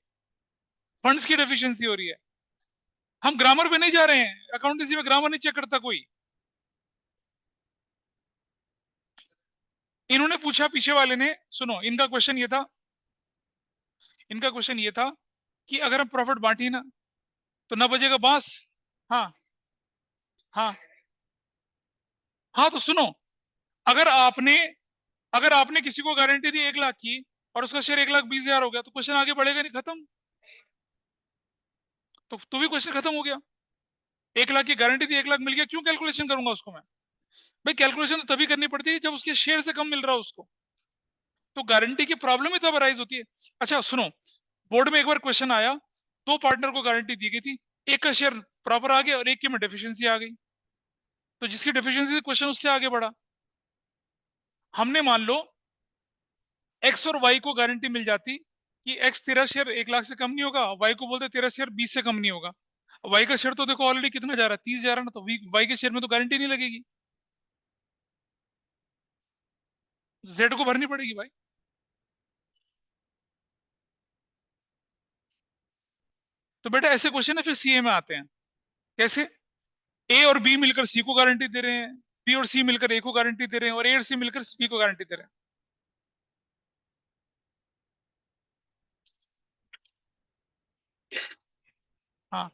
फंड्स की डेफिशिएंसी हो रही है। हम ग्रामर पे नहीं जा रहे हैं, अकाउंटेंसी में ग्रामर नहीं चेक करता कोई। इन्होंने पूछा पीछे वाले ने, सुनो इनका क्वेश्चन ये था कि अगर हम प्रॉफिट बांटी ना तो ना बजेगा बांस। हाँ हाँ हाँ, तो सुनो, अगर आपने अगर आपने किसी को गारंटी दी 1 लाख की और उसका शेयर 1,20,000 हो गया, तो क्वेश्चन आगे बढ़ेगा नहीं, खत्म। तो भी क्वेश्चन खत्म हो गया। 1 लाख की गारंटी थी, 1 लाख मिल गया, क्यों कैलकुलेशन करूंगा उसको मैं? भाई कैलकुलेशन तो तभी करनी पड़ती है जब उसके शेयर से कम मिल रहा हो उसको। तो गारंटी की प्रॉब्लम ही तब अराइज होती है। अच्छा सुनो, बोर्ड में एक बार क्वेश्चन आया, दो पार्टनर को गारंटी दी गई थी, एक का शेयर प्रॉपर आ गया और एक की में डेफिशिएंसी आ गई। तो जिसकी डेफिशिएंसी से क्वेश्चन उससे आगे बढ़ा। हमने मान लो एक्स और वाई को गारंटी मिल जाती कि एक्स तेरा शेयर 1 लाख से कम नहीं होगा, वाई को बोलते तेरा शेयर 20 से कम नहीं होगा। वाई का शेयर तो देखो ऑलरेडी कितना जा रहा है, 30 जा रहा है ना, तो वाई के शेयर में तो गारंटी नहीं लगेगी, जेड को भरनी पड़ेगी भाई। तो बेटा ऐसे क्वेश्चन है फिर सीए में आते हैं। कैसे? ए और बी मिलकर सी को गारंटी दे रहे हैं, बी और सी मिलकर ए को गारंटी दे रहे हैं, और ए और सी मिलकर बी को गारंटी दे रहे हैं। हाँ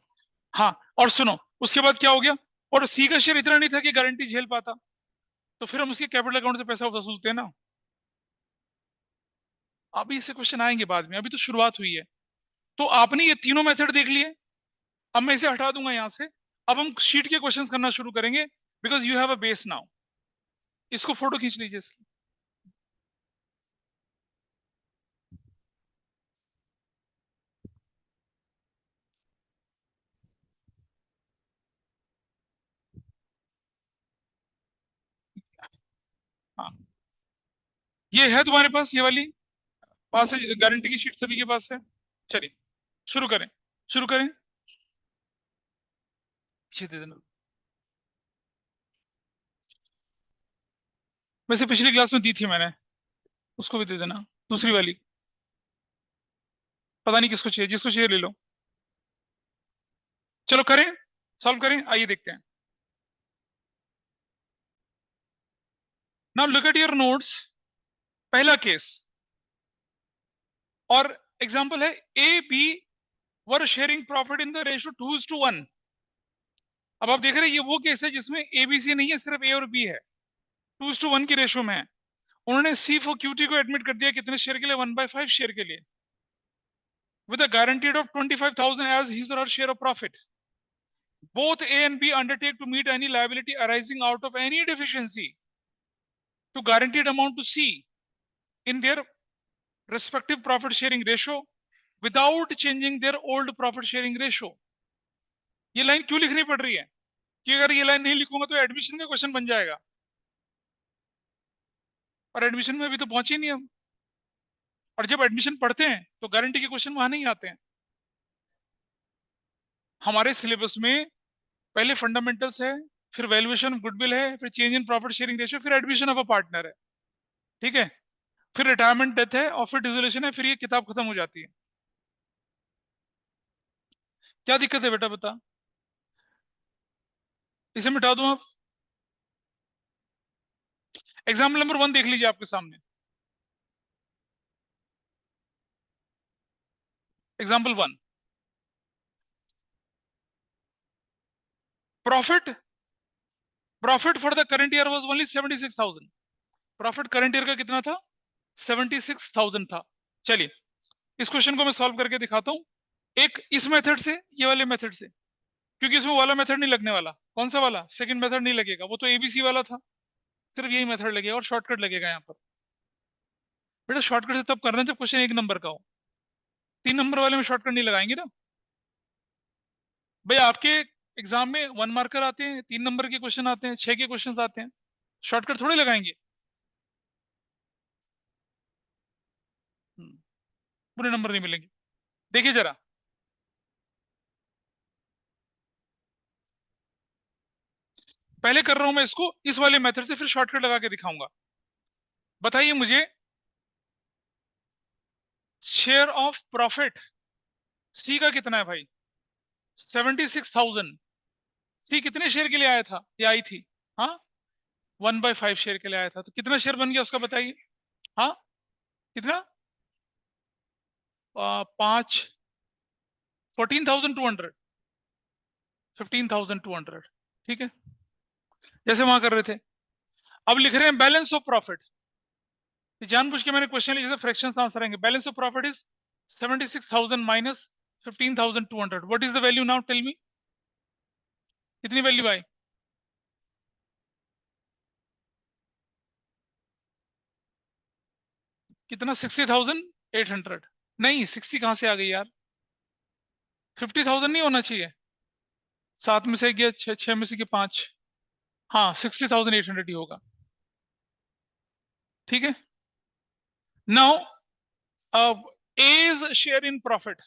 हाँ। और सुनो, उसके बाद क्या हो गया, और सी का शेयर इतना नहीं था कि गारंटी झेल पाता, तो फिर हम उसके कैपिटल अकाउंट से पैसा वसूलते हैं ना। अभी ऐसे क्वेश्चन आएंगे बाद में, अभी तो शुरुआत हुई है। तो आपने ये तीनों मेथड देख लिए। अब मैं इसे हटा दूंगा यहाँ से। अब हम शीट के क्वेश्चंस करना शुरू करेंगे, because you have a base now. इसको फोटो खींच लीजिए इसकी। हाँ, ये है तुम्हारे पास, ये वाली पास है, गारंटी की शीट सभी के पास है। चलिए शुरू करें, शुरू करें। पीछे दे देना। वैसे पिछली क्लास में दी थी मैंने, उसको भी दे देना। दूसरी वाली पता नहीं किसको चाहिए, जिसको चाहिए ले लो। चलो करें, सॉल्व करें, आइए देखते हैं। Now look at your notes. पहला केस और एग्जांपल है, a b were sharing profit in the ratio 2:1। अब आप देख रहे हैं ये वो केस है जिसमें ए बी सी नहीं है, सिर्फ ए और बी है, 2:1 की रेशियो में है। उन्होंने सी फॉर क्यूटी को एडमिट कर दिया कितने शेयर के लिए, 1/5 शेयर के लिए, with a guaranteed of 25,000 as his or her share of profit. Both A and B undertake to meet any liability arising out of any deficiency to guaranteed amount to C in their respective profit sharing ratio without changing their old profit sharing ratio. ये लाइन क्यों लिखनी पड़ रही है कि अगर ये लाइन नहीं लिखूंगा तो एडमिशन का क्वेश्चन बन जाएगा, और एडमिशन में अभी तो पहुंचे नहीं हम। और जब एडमिशन पढ़ते हैं तो गारंटी के क्वेश्चन वहां नहीं आते हैं। हमारे सिलेबस में पहले फंडामेंटल्स है, फिर वैल्यूएशन ऑफ गुडविल है, फिर change in profit sharing ratio, फिर एडमिशन ऑफ अ पार्टनर है, ठीक है, फिर रिटायरमेंट डेथ है, और फिर डिसोल्यूशन है, फिर ये किताब खत्म हो जाती है। क्या दिक्कत है बेटा बता, इसे मिटा दूं आप? एग्जाम्पल नंबर 1 देख लीजिए आपके सामने। Example 1, profit profit for the current year was only 76,000। Profit current year का कितना था? 76,000 था। चलिए इस क्वेश्चन को मैं सॉल्व करके दिखाता हूं, एक इस मेथड से, ये वाले मेथड से, क्योंकि इसमें वाला मेथड नहीं लगने वाला। कौन सा वाला? सेकंड मेथड नहीं लगेगा, वो तो एबीसी वाला था, सिर्फ यही मेथड लगेगा और शॉर्टकट लगेगा यहाँ पर। बेटा शॉर्टकट से तब करना जब क्वेश्चन 1 नंबर का हो, 3 नंबर वाले में शॉर्टकट नहीं लगाएंगे ना भाई। आपके एग्जाम में 1 मार्कर आते हैं, 3 नंबर के क्वेश्चन आते हैं, 6 के क्वेश्चन आते हैं, शॉर्टकट थोड़े लगाएंगे। पूरे नंबर नहीं मिलेंगे। देखिए जरा, पहले कर रहा हूं मैं इसको इस वाले मेथड से, फिर शॉर्टकट लगा के दिखाऊंगा। बताइए मुझे, शेयर ऑफ प्रॉफिट सी का कितना है भाई? 76,000। सी कितने शेयर के लिए आया था या आई थी? हाँ, 1/5 शेयर के लिए आया था, तो कितना शेयर बन गया उसका बताइए। हाँ, कितना? 5, 14,200, 15,200, ठीक है, जैसे वहां कर रहे थे। अब लिख रहे हैं बैलेंस ऑफ प्रॉफिट, जानबूझ के मैंने क्वेश्चन जैसे फ्रैक्शंस आंसर आएंगे। Balance of profit is 76,000 minus 15,200। What is the value now, tell me, कितनी वैल्यू आई? कितना? 60,800। नहीं, 60 कहां से आ गई यार? 50,000 नहीं होना चाहिए, 7 में से गया 6, 6 में से गया 5, हाँ 60,800 ही होगा, ठीक है। नाउ अब एज शेयर इन प्रॉफिट,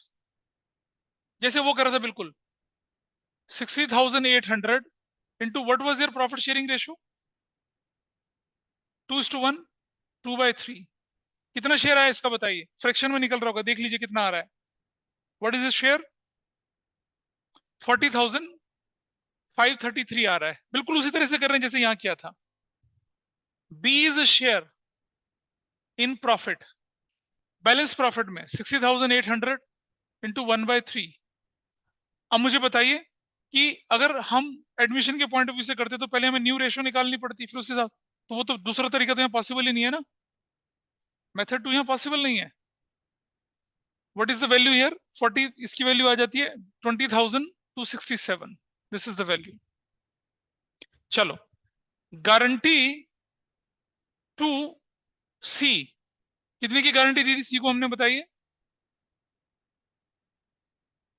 जैसे वो कर रहा था बिल्कुल, 60,800 into what was your profit sharing ratio? 2:1, 2/3। कितना शेयर आया इसका बताइए, फ्रैक्शन में निकल रहा होगा, देख लीजिए कितना आ रहा है। What is share? 40,533 आ रहा है, बिल्कुल उसी तरह से कर रहे हैं जैसे यहां किया था। B is share in profit, balance profit में 60,800 इंटू 1/3। अब मुझे बताइए कि अगर हम एडमिशन के पॉइंट ऑफ व्यू से करते तो पहले हमें न्यू रेशियो निकालनी पड़ती, फिर उसके साथ, तो वो तो दूसरा तरीका तो यहाँ पॉसिबल ही नहीं है ना, मेथड 2 यहाँ पॉसिबल नहीं है। What is the value here? 40, इसकी वैल्यू आ जाती है 20,267। This is the value. चलो, गारंटी टू सी, कितने की गारंटी दी थी सी को हमने, बताइए?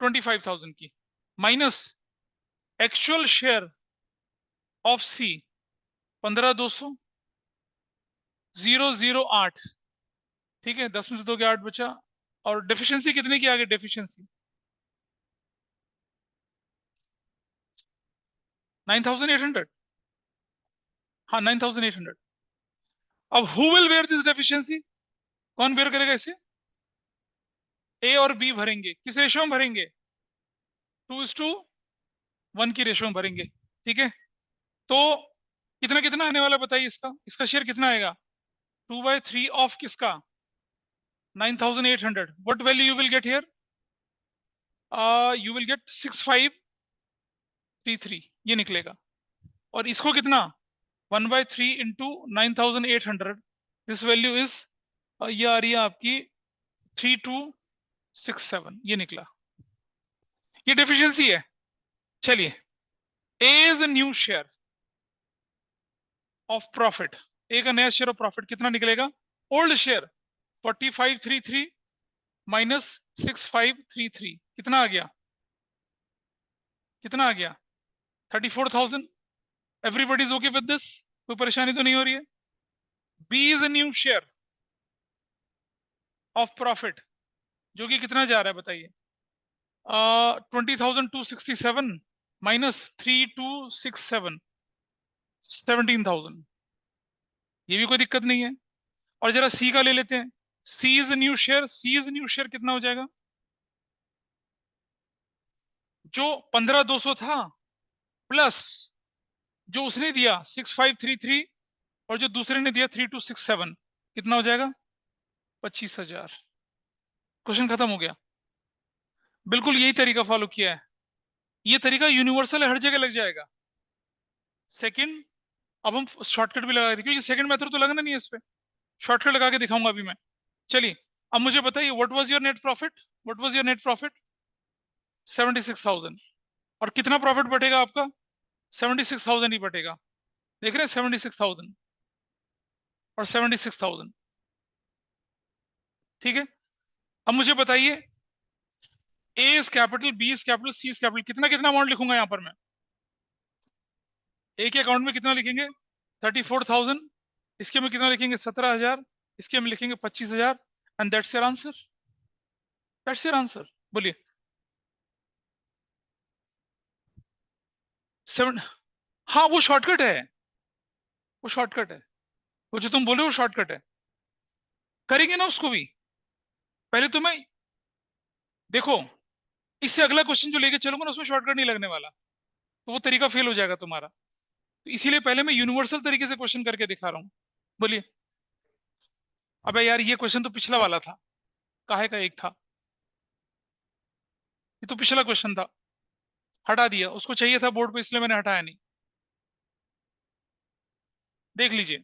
25,000 की, माइनस एक्चुअल शेयर ऑफ सी 15,200,008, ठीक है, 10 में से 2 के 8 बचा। और डेफिशिएंसी कितने की आ गई? डेफिशिएंसी 9,800, हाँ 9,800। अब who will where this deficiency? कौन बेयर करेगा इसे? ए और बी भरेंगे, किस रेशियो में भरेंगे? 2:1 की रेशियो में भरेंगे। ठीक है, तो कितना कितना आने वाला बताइए, इसका इसका शेयर कितना आएगा? 2/3 ऑफ किसका? 9,800। What value you will get here? You will get 6533, ये निकलेगा। और इसको कितना? 1/3 इंटू 9,800, दिस वैल्यू इज, ये आ रही है आपकी 3267, ये निकला। ये डेफिशिएंसी है। चलिए, A is a new share of profit, A का नया शेयर ऑफ प्रॉफिट कितना निकलेगा? ओल्ड शेयर 4533 माइनस 6533, कितना आ गया? कितना आ गया? 34,000। Everybody is okay with this? कोई परेशानी तो नहीं हो रही है? B is a new share of profit, जो कि कितना जा रहा है बताइए? 20,267 माइनस 3267, 17,000। ये भी कोई दिक्कत नहीं है। और जरा सी का ले लेते हैं। C is new share, C is new share कितना हो जाएगा? जो 15,200 था प्लस जो उसने दिया 6533, और जो दूसरे ने दिया 3267, कितना हो जाएगा? 25,000। क्वेश्चन खत्म हो गया। बिल्कुल यही तरीका फॉलो किया है। ये तरीका यूनिवर्सल है, हर जगह लग जाएगा। सेकंड, अब हम शॉर्टकट भी लगा देंगे, क्योंकि सेकंड मेथड तो लगना नहीं है इस पे, शॉर्टकट लगा के दिखाऊंगा अभी मैं। चलिए, अब मुझे बताइए, what was your net profit? What was your net profit? 76,000। और कितना प्रॉफिट बटेगा आपका? 76,000 ही बटेगा। देख रहे हैं, 76,000 और 76,000। ठीक है, अब मुझे बताइए, A is capital, B is capital, C is capital, कितना कितना अमाउंट लिखूंगा यहां पर मैं? ए के अकाउंट में कितना लिखेंगे? 34,000। इसके में कितना लिखेंगे? 17,000। इसके में लिखेंगे 25,000। And that's your answer. That's your answer. बोलिए। 7। हाँ, वो शॉर्टकट है, वो शॉर्टकट है, वो जो तुम बोले वो शॉर्टकट है। करेंगे ना उसको भी। पहले तो मैं, देखो, इससे अगला क्वेश्चन जो लेके चलूंगा ना, उसमें शॉर्टकट नहीं लगने वाला, तो वो तरीका फेल हो जाएगा तुम्हारा। तो इसीलिए पहले मैं यूनिवर्सल तरीके से क्वेश्चन करके दिखा रहा हूँ। बोलिए। अबे यार, ये क्वेश्चन तो पिछला वाला था, काहे का एक था, ये तो पिछला क्वेश्चन था, हटा दिया। उसको चाहिए था बोर्ड पे, इसलिए मैंने हटाया नहीं। देख लीजिए,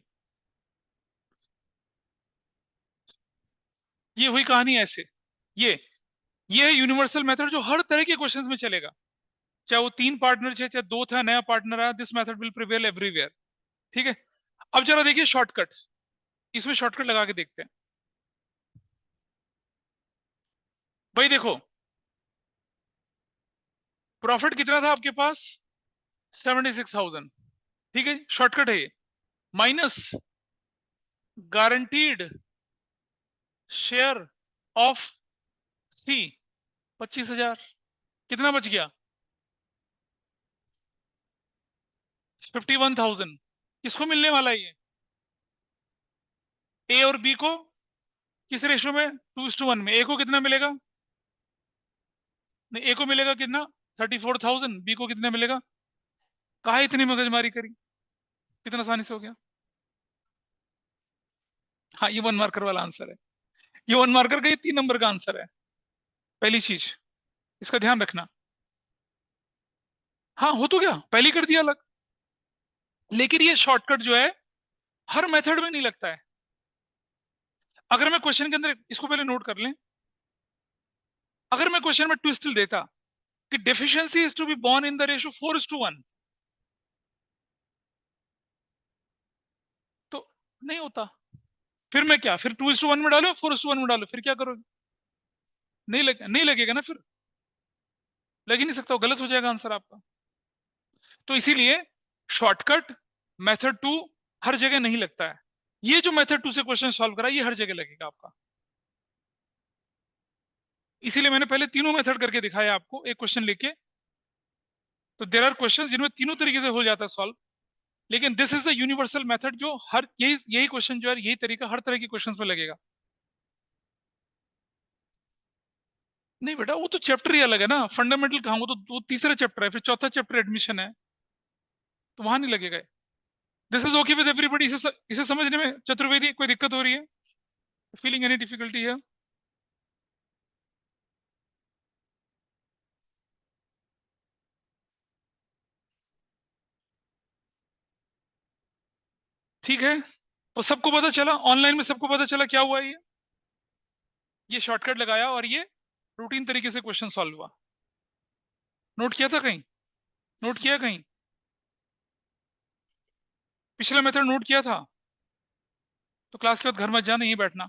ये हुई कहानी ऐसे। ये ये है यूनिवर्सल मेथड, जो हर तरह के क्वेश्चंस में चलेगा, चाहे वो 3 पार्टनर थे, चाहे 2 था, नया पार्टनर आया, this method will prevail everywhere. ठीक है, अब जरा देखिए शॉर्टकट, इसमें शॉर्टकट लगा के देखते हैं। भाई देखो, प्रॉफिट कितना था आपके पास? 76,000। ठीक है, शॉर्टकट है ये। माइनस गारंटीड शेयर ऑफ सी 25,000, कितना बच गया? 51,000। किसको मिलने वाला है ये? ए और बी को किस रेशियो में? 2:1 में। ए को कितना मिलेगा? नहीं, ए को मिलेगा कितना? 34,000। बी को कितना मिलेगा? कहा इतनी मगजमारी करी, कितना आसानी से हो गया। हाँ, ये 1 मार्कर वाला आंसर है। ये 1 मार्कर का, ये 3 नंबर का आंसर है। पहली चीज, इसका ध्यान रखना। हाँ, हो तो गया, पहले ही कर दिया अलग। लेकिन ये शॉर्टकट जो है, हर मेथड में नहीं लगता है। अगर मैं क्वेश्चन के अंदर, इसको पहले नोट कर लें, अगर मैं क्वेश्चन में ट्विस्ट देता कि deficiency is to be borne in the ratio 4:1, तो नहीं होता। फिर मैं क्या, फिर 2:1 में डालो, 4:1 में डालो, फिर क्या करोगे? नहीं लगेगा ना फिर, लग ही नहीं सकता, गलत हो जाएगा आंसर आपका। तो इसीलिए शॉर्टकट मेथड 2 हर जगह नहीं लगता है। ये जो मेथड 2 से क्वेश्चन सॉल्व करा, ये हर जगह लगेगा आपका। इसीलिए मैंने पहले तीनों मेथड करके दिखाया आपको, एक क्वेश्चन लेके। तो देर आर क्वेश्चन जिनमें तीनों तरीके से हो जाता है सॉल्व, लेकिन this is the universal method, जो हर, यही यही क्वेश्चन जो है, यही तरीका हर तरह के क्वेश्चन में लगेगा। नहीं बेटा, वो तो चैप्टर ही अलग है ना, फंडामेंटल कहाँ, वो तीसरा चैप्टर है, फिर चौथा चैप्टर एडमिशन है, तो वहां नहीं लगेगा। This is okay with everybody, इसे समझने में चतुर्वेदी कोई दिक्कत हो रही है? फीलिंग एनी डिफिकल्टी है? ठीक है, तो सबको पता चला, ऑनलाइन में सबको पता चला क्या हुआ, ये शॉर्टकट लगाया और ये रूटीन तरीके से क्वेश्चन सॉल्व हुआ। नोट किया था कहीं? नोट किया कहीं? पिछला मेथड नोट किया था? तो क्लास के बाद घर मत जाना, यहीं बैठना।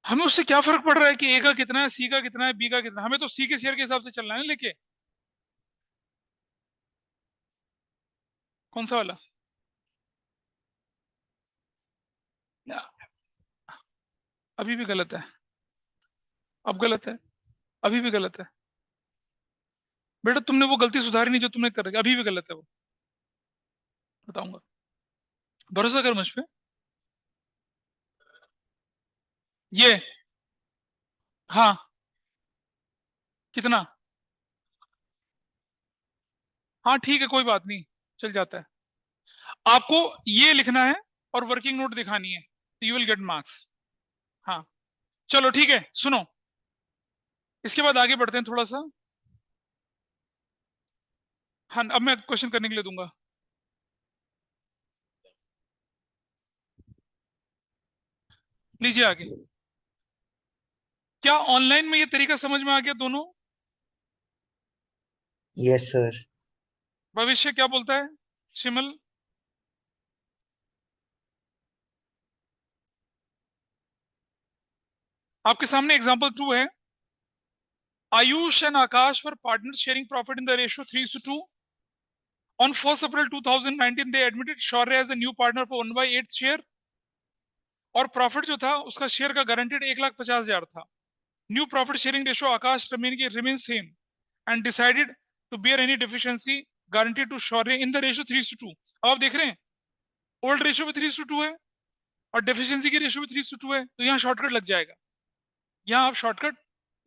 हमें उससे क्या फर्क पड़ रहा है कि ए का कितना है, सी का कितना है, बी का कितना है? हमें तो सी के शेयर के हिसाब से चलना है ना लेके। कौन सा वाला? अभी भी गलत है। अब गलत है। अभी भी गलत है। बेटा तुमने वो गलती सुधारी नहीं जो तुमने कर रखी, अभी भी गलत है वो। बताऊंगा, भरोसा कर मुझ पे। ये, हाँ, कितना? हाँ ठीक है, कोई बात नहीं, चल जाता है। आपको ये लिखना है और वर्किंग नोट दिखानी है, यू विल गेट मार्क्स। हाँ, चलो ठीक है, सुनो, इसके बाद आगे बढ़ते हैं थोड़ा सा। हाँ, अब मैं क्वेश्चन करने के लिए दूंगा। लीजिए आगे। क्या ऑनलाइन में ये तरीका समझ में आ गया दोनों? Yes sir. भविष्य क्या बोलता है, शिमल? आपके सामने एग्जांपल 2 है। Ayush and Akash were partner sharing profit in the ratio 3:2। On 1st April 2019 they admitted Shaurya as a new partner for 1/8 share, और प्रॉफिट जो था उसका शेयर का गारंटेड 1,50,000 था। New profit sharing ratio Akash remain same and decided to bear any deficiency guaranteed to Shaurya in the ratio 3:2। अब आप देख रहे हैं, ओल्ड रेशियो में 3:2 है और डेफिशिएंसी की रेशियो में 3:2 है, तो यहाँ शॉर्टकट लग जाएगा। यहाँ आप शॉर्टकट,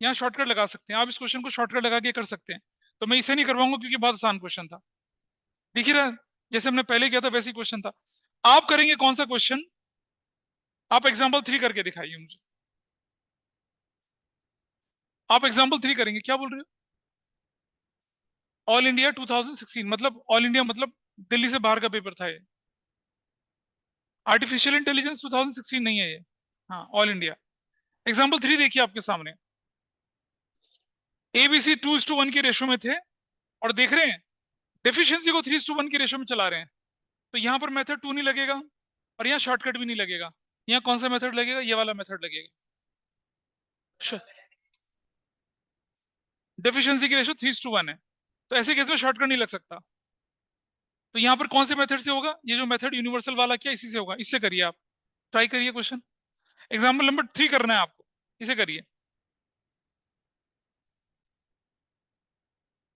यहाँ शॉर्टकट लगा सकते हैं, आप इस क्वेश्चन को शॉर्टकट लगा के कर सकते हैं। तो मैं इसे नहीं करवाऊंगा क्योंकि बहुत आसान क्वेश्चन था। दिख ही रहा है, जैसे हमने पहले किया था वैसे क्वेश्चन था। आप करेंगे कौन सा क्वेश्चन? आप एग्जाम्पल 3 करके दिखाइए मुझे। आप एग्जाम्पल 3 करेंगे, क्या बोल रहे हो? ऑल इंडिया 2016 मतलब ऑल इंडिया मतलब दिल्ली से बाहर का पेपर था ये। आर्टिफिशियल इंटेलिजेंस 2016 नहीं है ये। हाँ, ऑल इंडिया। एग्जाम्पल 3 देखिए आपके सामने। एबीसी 2:1 के रेशो में थे, और देख रहे हैं डेफिशिएंसी को 3:1 के रेशो में चला रहे हैं। तो यहाँ पर मेथड 2 नहीं लगेगा और यहाँ शॉर्टकट भी नहीं लगेगा। यहाँ कौन सा मेथड लगेगा? ये वाला मेथड लगेगा। डेफिशिएंसी की रेशो 3:1 है, तो ऐसे केस में शॉर्टकट नहीं लग सकता। तो यहाँ पर कौन से मेथड से होगा? ये जो मेथड यूनिवर्सल वाला क्या, इसी से होगा। इससे करिए आप, ट्राई करिए क्वेश्चन। एग्जाम्पल नंबर 3 करना है आपको, इसे करिए।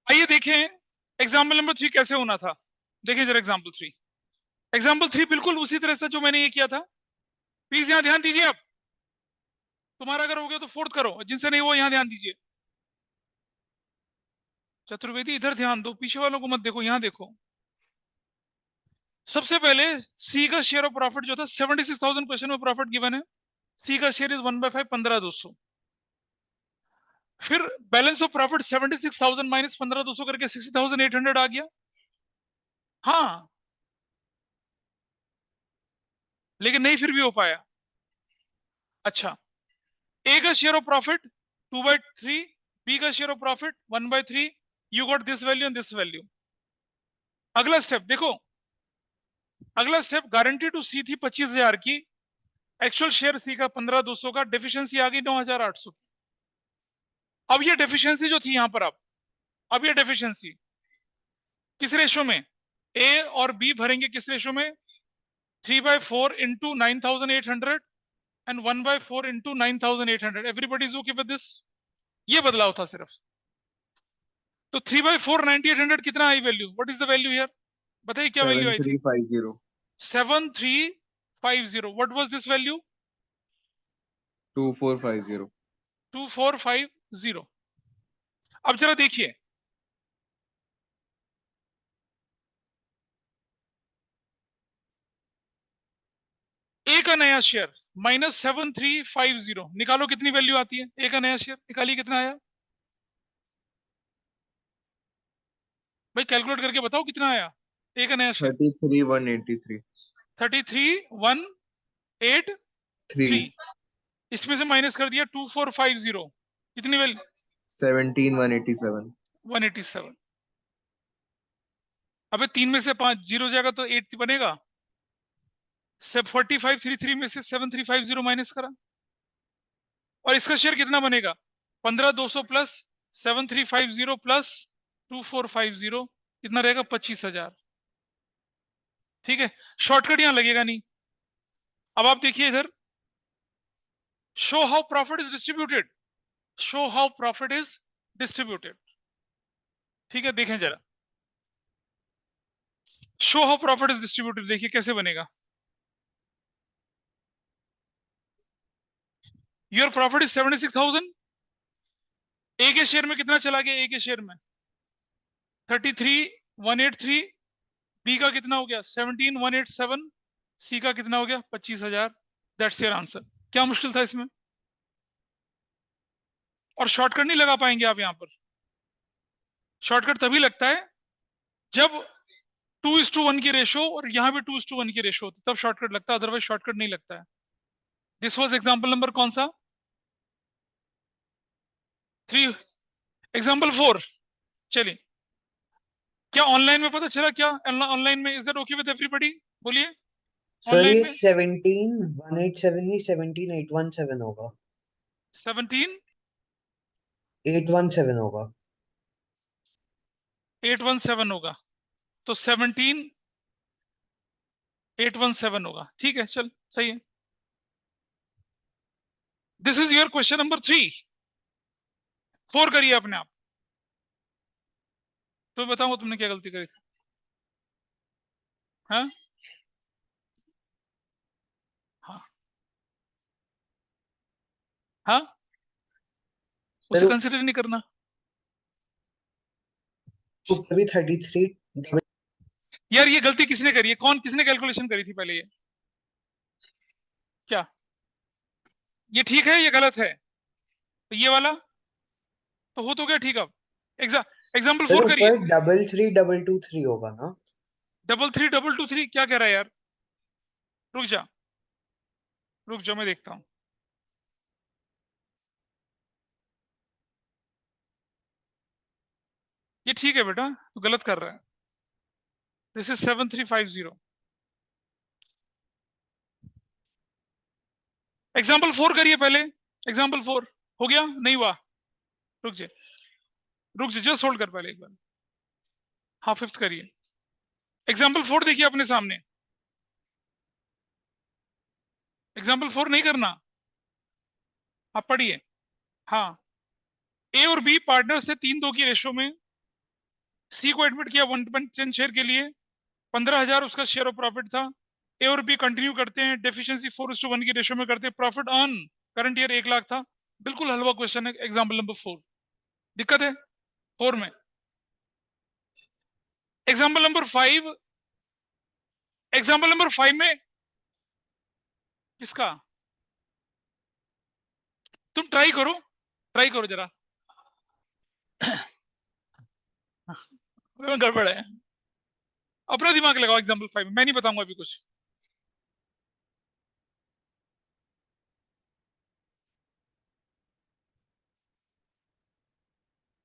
आइए देखें एग्जाम्पल नंबर 3 कैसे होना था। देखिए जरा एग्जाम्पल 3। एग्जाम्पल 3 बिल्कुल उसी तरह से जो मैंने ये किया था। प्लीज यहाँ ध्यान दीजिए। आप, तुम्हारा अगर हो गया तो फोर्थ करो, जिनसे नहीं वो यहाँ ध्यान दीजिए। चतुर्वेदी इधर ध्यान दो, पीछे वालों को मत देखो, यहाँ देखो। सबसे पहले सी का शेयर ऑफ प्रॉफिट जो था 76,000 क्वेश्चन में प्रॉफिट गिवन है। सी का शेयर इज 1/5, 15,200। फिर बैलेंस ऑफ प्रॉफिट 76,000 माइनस 15,200 करके 60,800 आ गया। हाँ, लेकिन नहीं फिर भी हो पाया। अच्छा, ए का शेयर ऑफ प्रॉफिट 2/3, बी का share of profit 1/3। You got this value and this value. अगला स्टेप देखो, अगला स्टेप गारंटी टू सी थी 25,000 की, एक्चुअल शेयर सी का 15,200 का, डेफिशिएंसी आ गई 9,800। अब ये डेफिशिएंसी जो थी यहां पर, अब ये डेफिशिएंसी किस रेशो में? ए और बी भरेंगे किस रेशो में? 3/4 into 9,800 and 1/4 into 9,800. Everybody is okay with this? ये बदलाव था सिर्फ। तो 3/4 9,800 कितना आई value? What is the value here? बताइए क्या वैल्यू आई थी? 7350. 7350। What was this value? 2450. 2450। अब जरा देखिए, ए का नया शेयर -7350 निकालो, कितनी वैल्यू आती है? ए का नया शेयर निकालिए, कितना आया भाई? कैलकुलेट करके बताओ कितना आया ए का नया शेयर? 33,183. 33,183। 3. इसमें से माइनस कर दिया 2450, कितनी वैल्यू? 17,187. 187। अबे 3 में से 5 जीरो जाएगा तो 8 बनेगा। सब 4533 में से 7350 माइनस करा, और इसका शेयर कितना बनेगा? 15,200 प्लस 7350 प्लस 2450, कितना रहेगा? 25,000। ठीक है, शॉर्टकट यहां लगेगा नहीं। अब आप देखिए इधर, show how profit is distributed. Show how profit is distributed. ठीक है, देखें जरा, show how profit is distributed देखिए कैसे बनेगा। Your profit is 76,000। ए के शेयर में कितना चला गया? ए के शेयर में 33,183। बी का कितना हो गया? 17,187। सी का कितना हो गया? 25,000। That's your answer. क्या मुश्किल था इसमें? और शॉर्टकट नहीं लगा पाएंगे आप यहां पर। शॉर्टकट तभी लगता है जब 2:1 की रेशो और यहां भी 2:1 की रेशो होती, तब शॉर्टकट लगता है, अदरवाइज शॉर्टकट नहीं लगता है। दिस वाज एग्जांपल नंबर कौन सा? 3। एग्जांपल 4। चलिए, क्या ऑनलाइन में पता चला? क्या ऑनलाइन में is that okay with everybody? बोलिए सर ऑनलाइन ये में। 17,187 नहीं 17,817 होगा। 17,817 होगा। होगा, तो 17,817 होगा। ठीक है, चल सही है। This is your question number 3। 4 करिए अपने आप, तो बताऊंगा तुमने क्या गलती करी थी। हाँ हाँ हाँ, उसे सर कंसिडर नहीं करना। ऊपर भी 33 यार ये गलती किसने करी है? किसने कैलकुलेशन करी थी पहले? ये क्या, ये ठीक है, ये गलत है? तो ये वाला तो हो तो गया ठीक। अब एग्जाम्पल सर 4 करिए। ऊपर 33,223 होगा ना। 33,223 क्या कह रहा है यार? रुक जा, रुक जा, मैं देखता हूं। ये ठीक है बेटा, तू गलत कर रहा है। This is 7350। एग्जाम्पल 4 करिए पहले। एग्जाम्पल 4 हो गया? नहीं हुआ? रुक जा, रुक जा, जस्ट होल्ड कर पहले एक बार। हाँ, 5th करिए। एग्जाम्पल 4 देखिए अपने सामने। एग्जाम्पल 4 नहीं करना, आप पढ़िए। हाँ, ए और बी पार्टनर से 3:2 की रेशो में सी को एडमिट किया 1.10 शेयर के लिए। 15,000 उसका शेयर ऑफ प्रॉफिट था। ए और बी कंटिन्यू करते हैं, डेफिशिएंसी 4:1 की रेशो में करते हैं। Profit on current year 1 lakh था। बिल्कुल हलवा क्वेश्चन है। Example number 4। दिक्कत है 4 में। Example number 5। एग्जाम्पल नंबर 5 में किसका? तुम ट्राई करो जरा। गड़बड़ है, अपना दिमाग लगाओ। एग्जाम्पल 5 में मैं नहीं बताऊंगा अभी कुछ।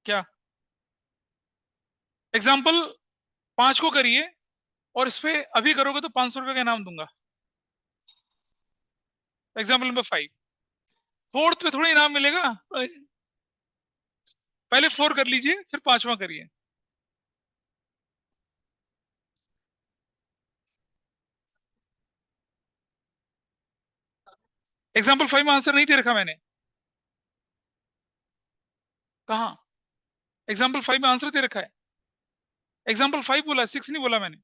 क्या एग्जाम्पल 5 को करिए, और इस पे अभी करोगे तो 500 रुपए का इनाम दूंगा। Example number 5। 4th पे थोड़ी इनाम मिलेगा, पहले 4 कर लीजिए, फिर 5वां करिए। एग्जाम्पल 5 में आंसर नहीं दे रखा मैंने, कहा? एग्जाम्पल 5 में आंसर दे रखा है, एग्जाम्पल 5 बोला, 6 नहीं बोला मैंने।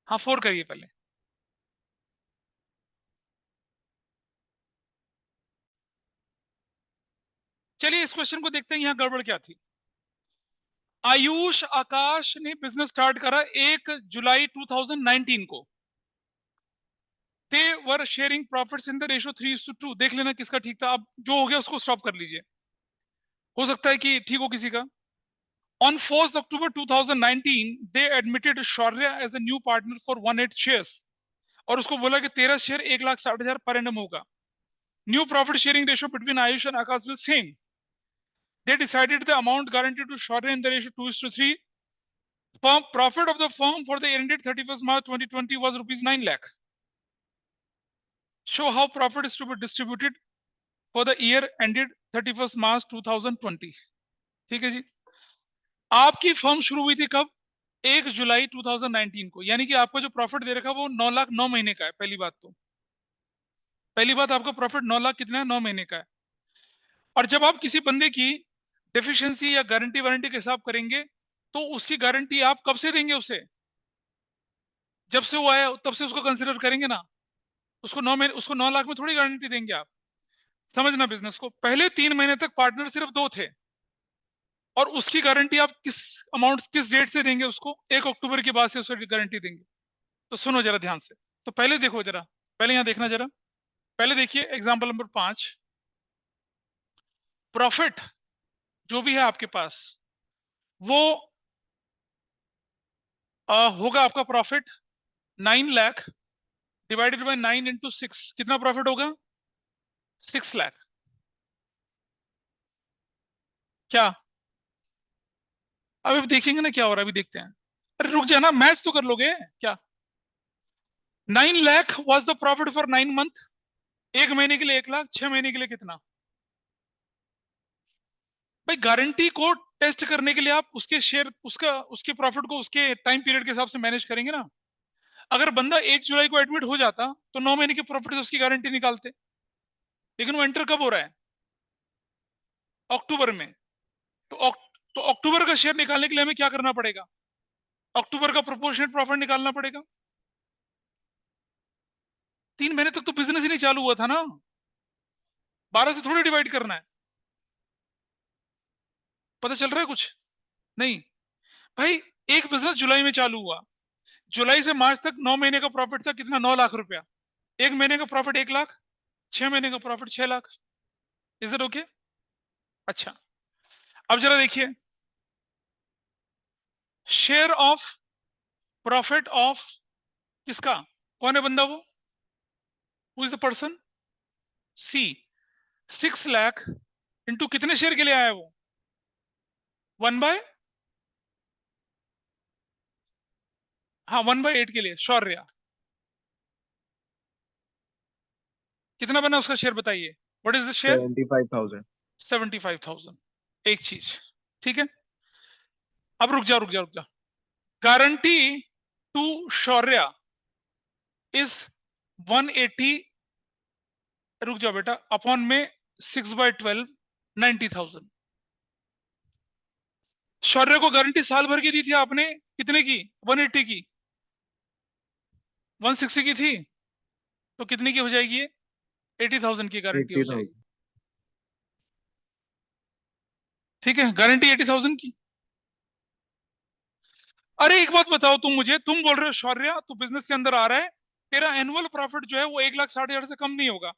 हाँ 4 करिए पहले। चलिए इस क्वेश्चन को देखते हैं, यहाँ गड़बड़ क्या थी। आयुष आकाश ने बिजनेस स्टार्ट करा 1 जुलाई 2019 को। They were sharing profits in the ratio 3:2। देख लेना किसका ठीक था, अब जो हो गया उसको स्टॉप कर लीजिए, हो सकता है कि ठीक हो किसी का। On 4th October 2019, they admitted Shaurya as a new partner for 18 shares, और उसको बोला कि 13 शेयर 1,60,000 पर एनम होगा। New profit sharing ratio between Ayush and Akash will same. They decided the amount guaranteed to Shaurya in the ratio 2:3. Firm profit of the firm for the year ended 31st March 2020 was rupees 9 lakh. Show how profit is to be distributed for the year ended 31st March 2020. ठीक है जी। आपकी फर्म शुरू हुई थी कब? 1 जुलाई 2019 को, यानी कि आपको जो प्रॉफिट दे रखा है वो 9 लाख 9 महीने का है। पहली बात तो, पहली बात आपका प्रॉफिट 9 लाख कितना है? 9 महीने का है। और जब आप किसी बंदे की डेफिशिएंसी या गारंटी वारंटी का हिसाब करेंगे तो उसकी गारंटी आप कब से देंगे उसे? जब से वो आया तब से उसको कंसिडर करेंगे ना। उसको 9 लाख में थोड़ी गारंटी देंगे आप। समझना बिजनेस को, पहले 3 महीने तक पार्टनर सिर्फ 2 थे, और उसकी गारंटी आप किस अमाउंट, किस डेट से देंगे उसको? 1 अक्टूबर के बाद से उसको गारंटी देंगे। तो सुनो जरा ध्यान से, तो पहले देखो जरा, पहले यहां देखना जरा, पहले देखिए एग्जांपल नंबर 5। प्रॉफिट जो भी है आपके पास वो होगा आपका profit 9 lakh divided by 9 into 6, कितना प्रॉफिट होगा? 6 लाख। क्या अब देखेंगे ना क्या हो रहा है, अभी देखते हैं। अरे रुक जाना, मैच तो कर लोगे क्या? 9 lakh was the profit for 9 month. 1 महीने के लिए 1 लाख, 6 महीने के लिए कितना? भाई गारंटी को टेस्ट करने के लिए आप उसके शेयर, उसके प्रॉफिट को उसके टाइम पीरियड के हिसाब से मैनेज करेंगे ना। अगर बंदा 1 जुलाई को एडमिट हो जाता तो 9 महीने के प्रॉफिट से उसकी गारंटी निकालते, लेकिन वो एंटर कब हो रहा है? अक्टूबर में। तो अक्टूबर का शेयर निकालने के लिए हमें क्या करना पड़ेगा? अक्टूबर का प्रोपोर्शनेट प्रॉफिट निकालना पड़ेगा। 3 महीने तक तो बिजनेस ही नहीं चालू हुआ था ना, 12 से थोड़ी डिवाइड करना है। पता चल रहा है कुछ? नहीं भाई, एक बिजनेस जुलाई में चालू हुआ, जुलाई से मार्च तक 9 महीने का प्रॉफिट था कितना? 9 लाख रुपया। 1 महीने का प्रॉफिट 1 लाख, 6 महीने का profit 6 lakh. Is it okay? अच्छा, अब जरा देखिए, शेयर ऑफ प्रॉफिट ऑफ किसका? कौन है बंदा वो? Who is the person? C. 6 lakh into कितने शेयर के लिए आया वो? 1 बाय, हाँ 1/8 के लिए। शौर्य कितना बना उसका शेयर बताइए? What is the share? 75,000। 75,000। एक चीज, ठीक है। अब रुक जा रुक जा रुक जा। गारंटी टू शौर्य इज 180, रुक जाओ बेटा, अपॉन में 6/12, 90,000। शौर्य को गारंटी साल भर की दी थी आपने, कितने की? 180 की। 160 की थी, तो कितनी की हो जाएगी ये? 80,000 की गारंटी हो 80,000। जाएगी। ठीक है, गारंटी 80,000 की। अरे एक बात बताओ तुम मुझे, तुम बोल रहे हो शौर्य तू बिजनेस के अंदर आ रहा है, तेरा एनुअल प्रॉफिट जो है वो 1,60,000 से कम नहीं होगा,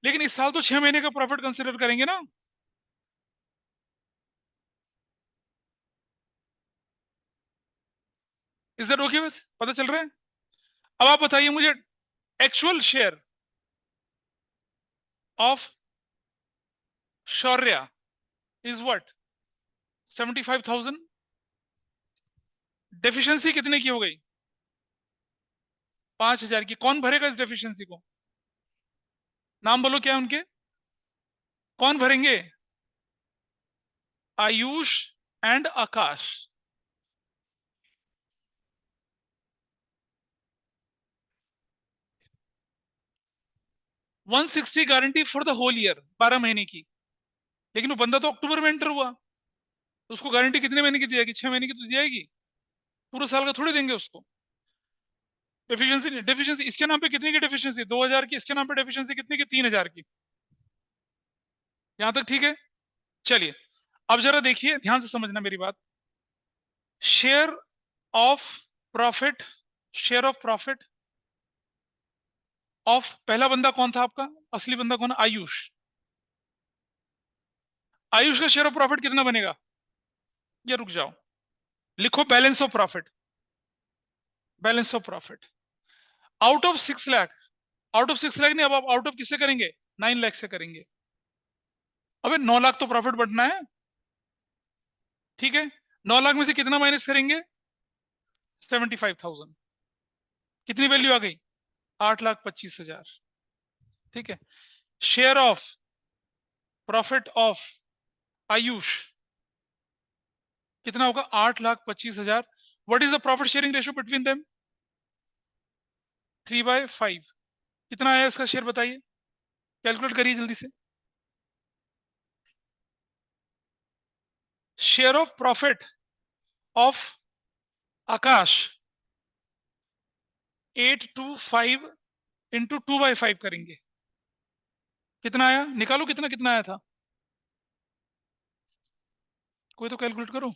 लेकिन इस साल तो 6 महीने का प्रॉफिट कंसिडर करेंगे ना। Is that okay with? पता चल रहा है? अब आप बताइए मुझे, actual share of Shaurya is what? 75,000। Deficiency कितने की हो गई? 5,000 की। कौन भरेगा इस डेफिशिएंसी को? नाम बोलो क्या है उनके, कौन भरेंगे? Ayush and Akash. 160 guarantee for the whole year, 12 महीने की। लेकिन वो बंदा तो अक्टूबर में एंटर हुआ, तो उसको गारंटी कितने महीने की दी जाएगी? 6 महीने की तो दी जाएगी, पूरे साल का थोड़ी देंगे उसको। डेफिशिएंसी डेफिशिएंसी इसके नाम पे कितने की डेफिशिएंसी? 2000 की। इसके नाम पे डेफिशिएंसी कितने की? 3000 की। यहां तक ठीक है? चलिए अब जरा देखिए, ध्यान से समझना मेरी बात। Share of profit, share of profit of, पहला बंदा कौन था आपका? असली बंदा कौन है? आयुष। आयुष का शेयर ऑफ प्रॉफिट कितना बनेगा? ये रुक जाओ, लिखो balance of profit. Balance of profit out of 6 lakh, out of 6 lakh नहीं, अब आप आउट ऑफ किससे करेंगे? 9 लाख से करेंगे। अबे 9 लाख तो प्रॉफिट बढ़ना है, ठीक है? 9 लाख में से कितना माइनस करेंगे? 75,000। कितनी वैल्यू आ गई? 8,25,000। ठीक है। Share of profit of Ayush कितना होगा? 8,25,000। What is the profit sharing ratio between them? 3/5। कितना आया इसका शेयर बताइए, कैलकुलेट करिए जल्दी से। Share of profit of Akash 825 into 2/5 करेंगे, कितना आया? निकालो, कितना कितना आया था, कोई तो कैलकुलेट करो।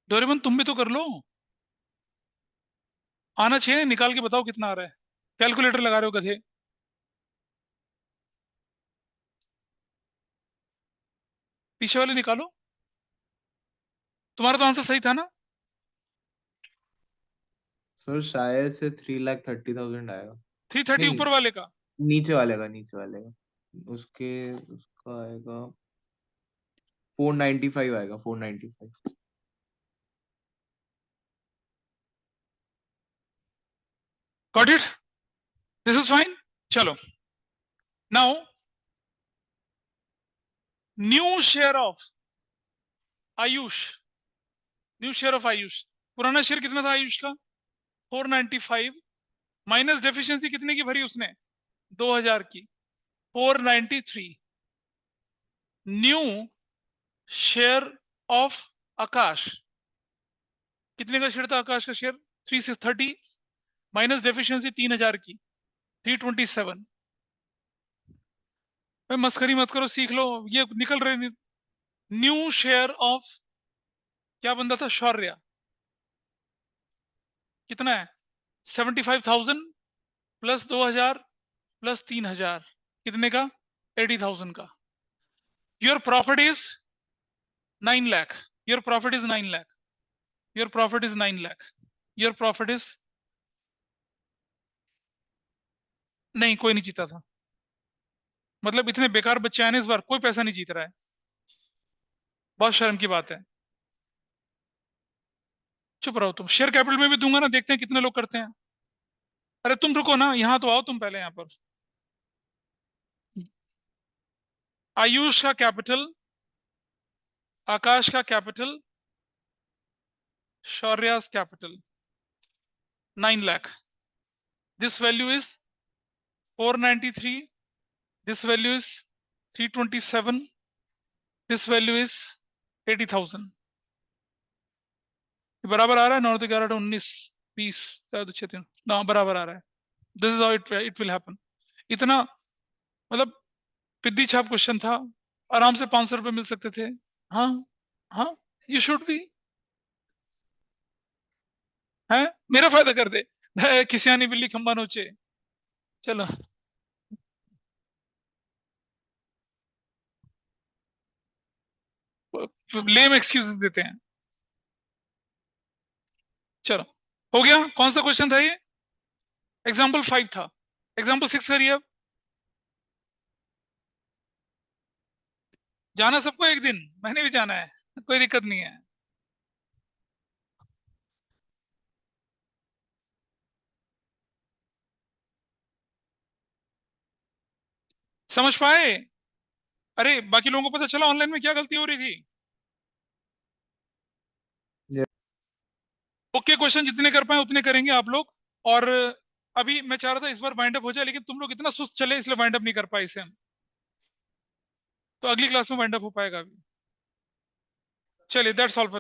डोरेमन तुम भी तो कर लो, आना चाहिए। निकाल के बताओ कितना आ रहा है। कैलकुलेटर लगा रहे हो गधे। पीछे वाले निकालो, तुम्हारा तो आंसर सही था ना? सर शायद से 3,30,000 आएगा। 330 नहीं, ऊपर वाले का। नीचे वाले का, नीचे वाले का उसके उसका आएगा 495 आएगा, 495। Got it? This is fine. चलो now new share of Ayush, new share of Ayush. पुराना शेयर कितना था आयुष का? 495 माइनस डेफिशिएंसी कितने की भरी उसने? 2000 की, 493। न्यू शेयर ऑफ आकाश, कितने का शेयर था आकाश का शेयर? 330 माइनस डेफिशिएंसी 3000 की, 327। भाई मस्करी मत करो, सीख लो, ये निकल रहे। न्यू शेयर ऑफ, क्या बंदा था? शौर्य। कितना है? 75,000 प्लस 2000 प्लस 3000, कितने का? 80,000 का। Your profit is 9 lakh. Your profit is 9 lakh. Your profit is 9 lakh. Your profit is, नहीं कोई नहीं जीता था। मतलब इतने बेकार बच्चे आए ना इस बार, कोई पैसा नहीं जीत रहा है। बहुत शर्म की बात है। चुप रहो तुम। शेयर कैपिटल में भी दूंगा ना, देखते हैं कितने लोग करते हैं। अरे तुम रुको ना, यहां तो आओ तुम पहले यहां पर। आयुष का कैपिटल, आकाश का capital, Shaurya's capital 9 lakh. This value is 493, this value is 327, this value is 80,000। बराबर आ रहा है? 9 तो 11 19 20 4 6 3 ना, बराबर आ रहा है। This is how it will happen. इतना मतलब पिद्दी छाप क्वेश्चन था, आराम से 500 रुपए मिल सकते थे। हाँ हाँ, यू शुड बी है। मेरा फायदा कर दे, किसियानी बिल्ली खंबा नोचे। चलो लेम एक्सक्यूजेस देते हैं। चलो हो गया। कौन सा क्वेश्चन था ये? एग्जाम्पल 5 था। एग्जाम्पल 6 करिए अब। जाना सबको एक दिन, मैंने भी जाना है, कोई दिक्कत नहीं है। समझ पाए? अरे बाकी लोगों को पता चला ऑनलाइन में क्या गलती हो रही थी? Yeah. ओके। के क्वेश्चन जितने कर पाए उतने करेंगे आप लोग। और अभी मैं चाह रहा था इस बार वाइंड अप हो जाए, लेकिन तुम लोग इतना सुस्त चले इसलिए वाइंड अप नहीं कर पाए इसे हम। तो अगली क्लास में वाइंड अप हो पाएगा अभी। चलिए दैट्स ऑल फॉर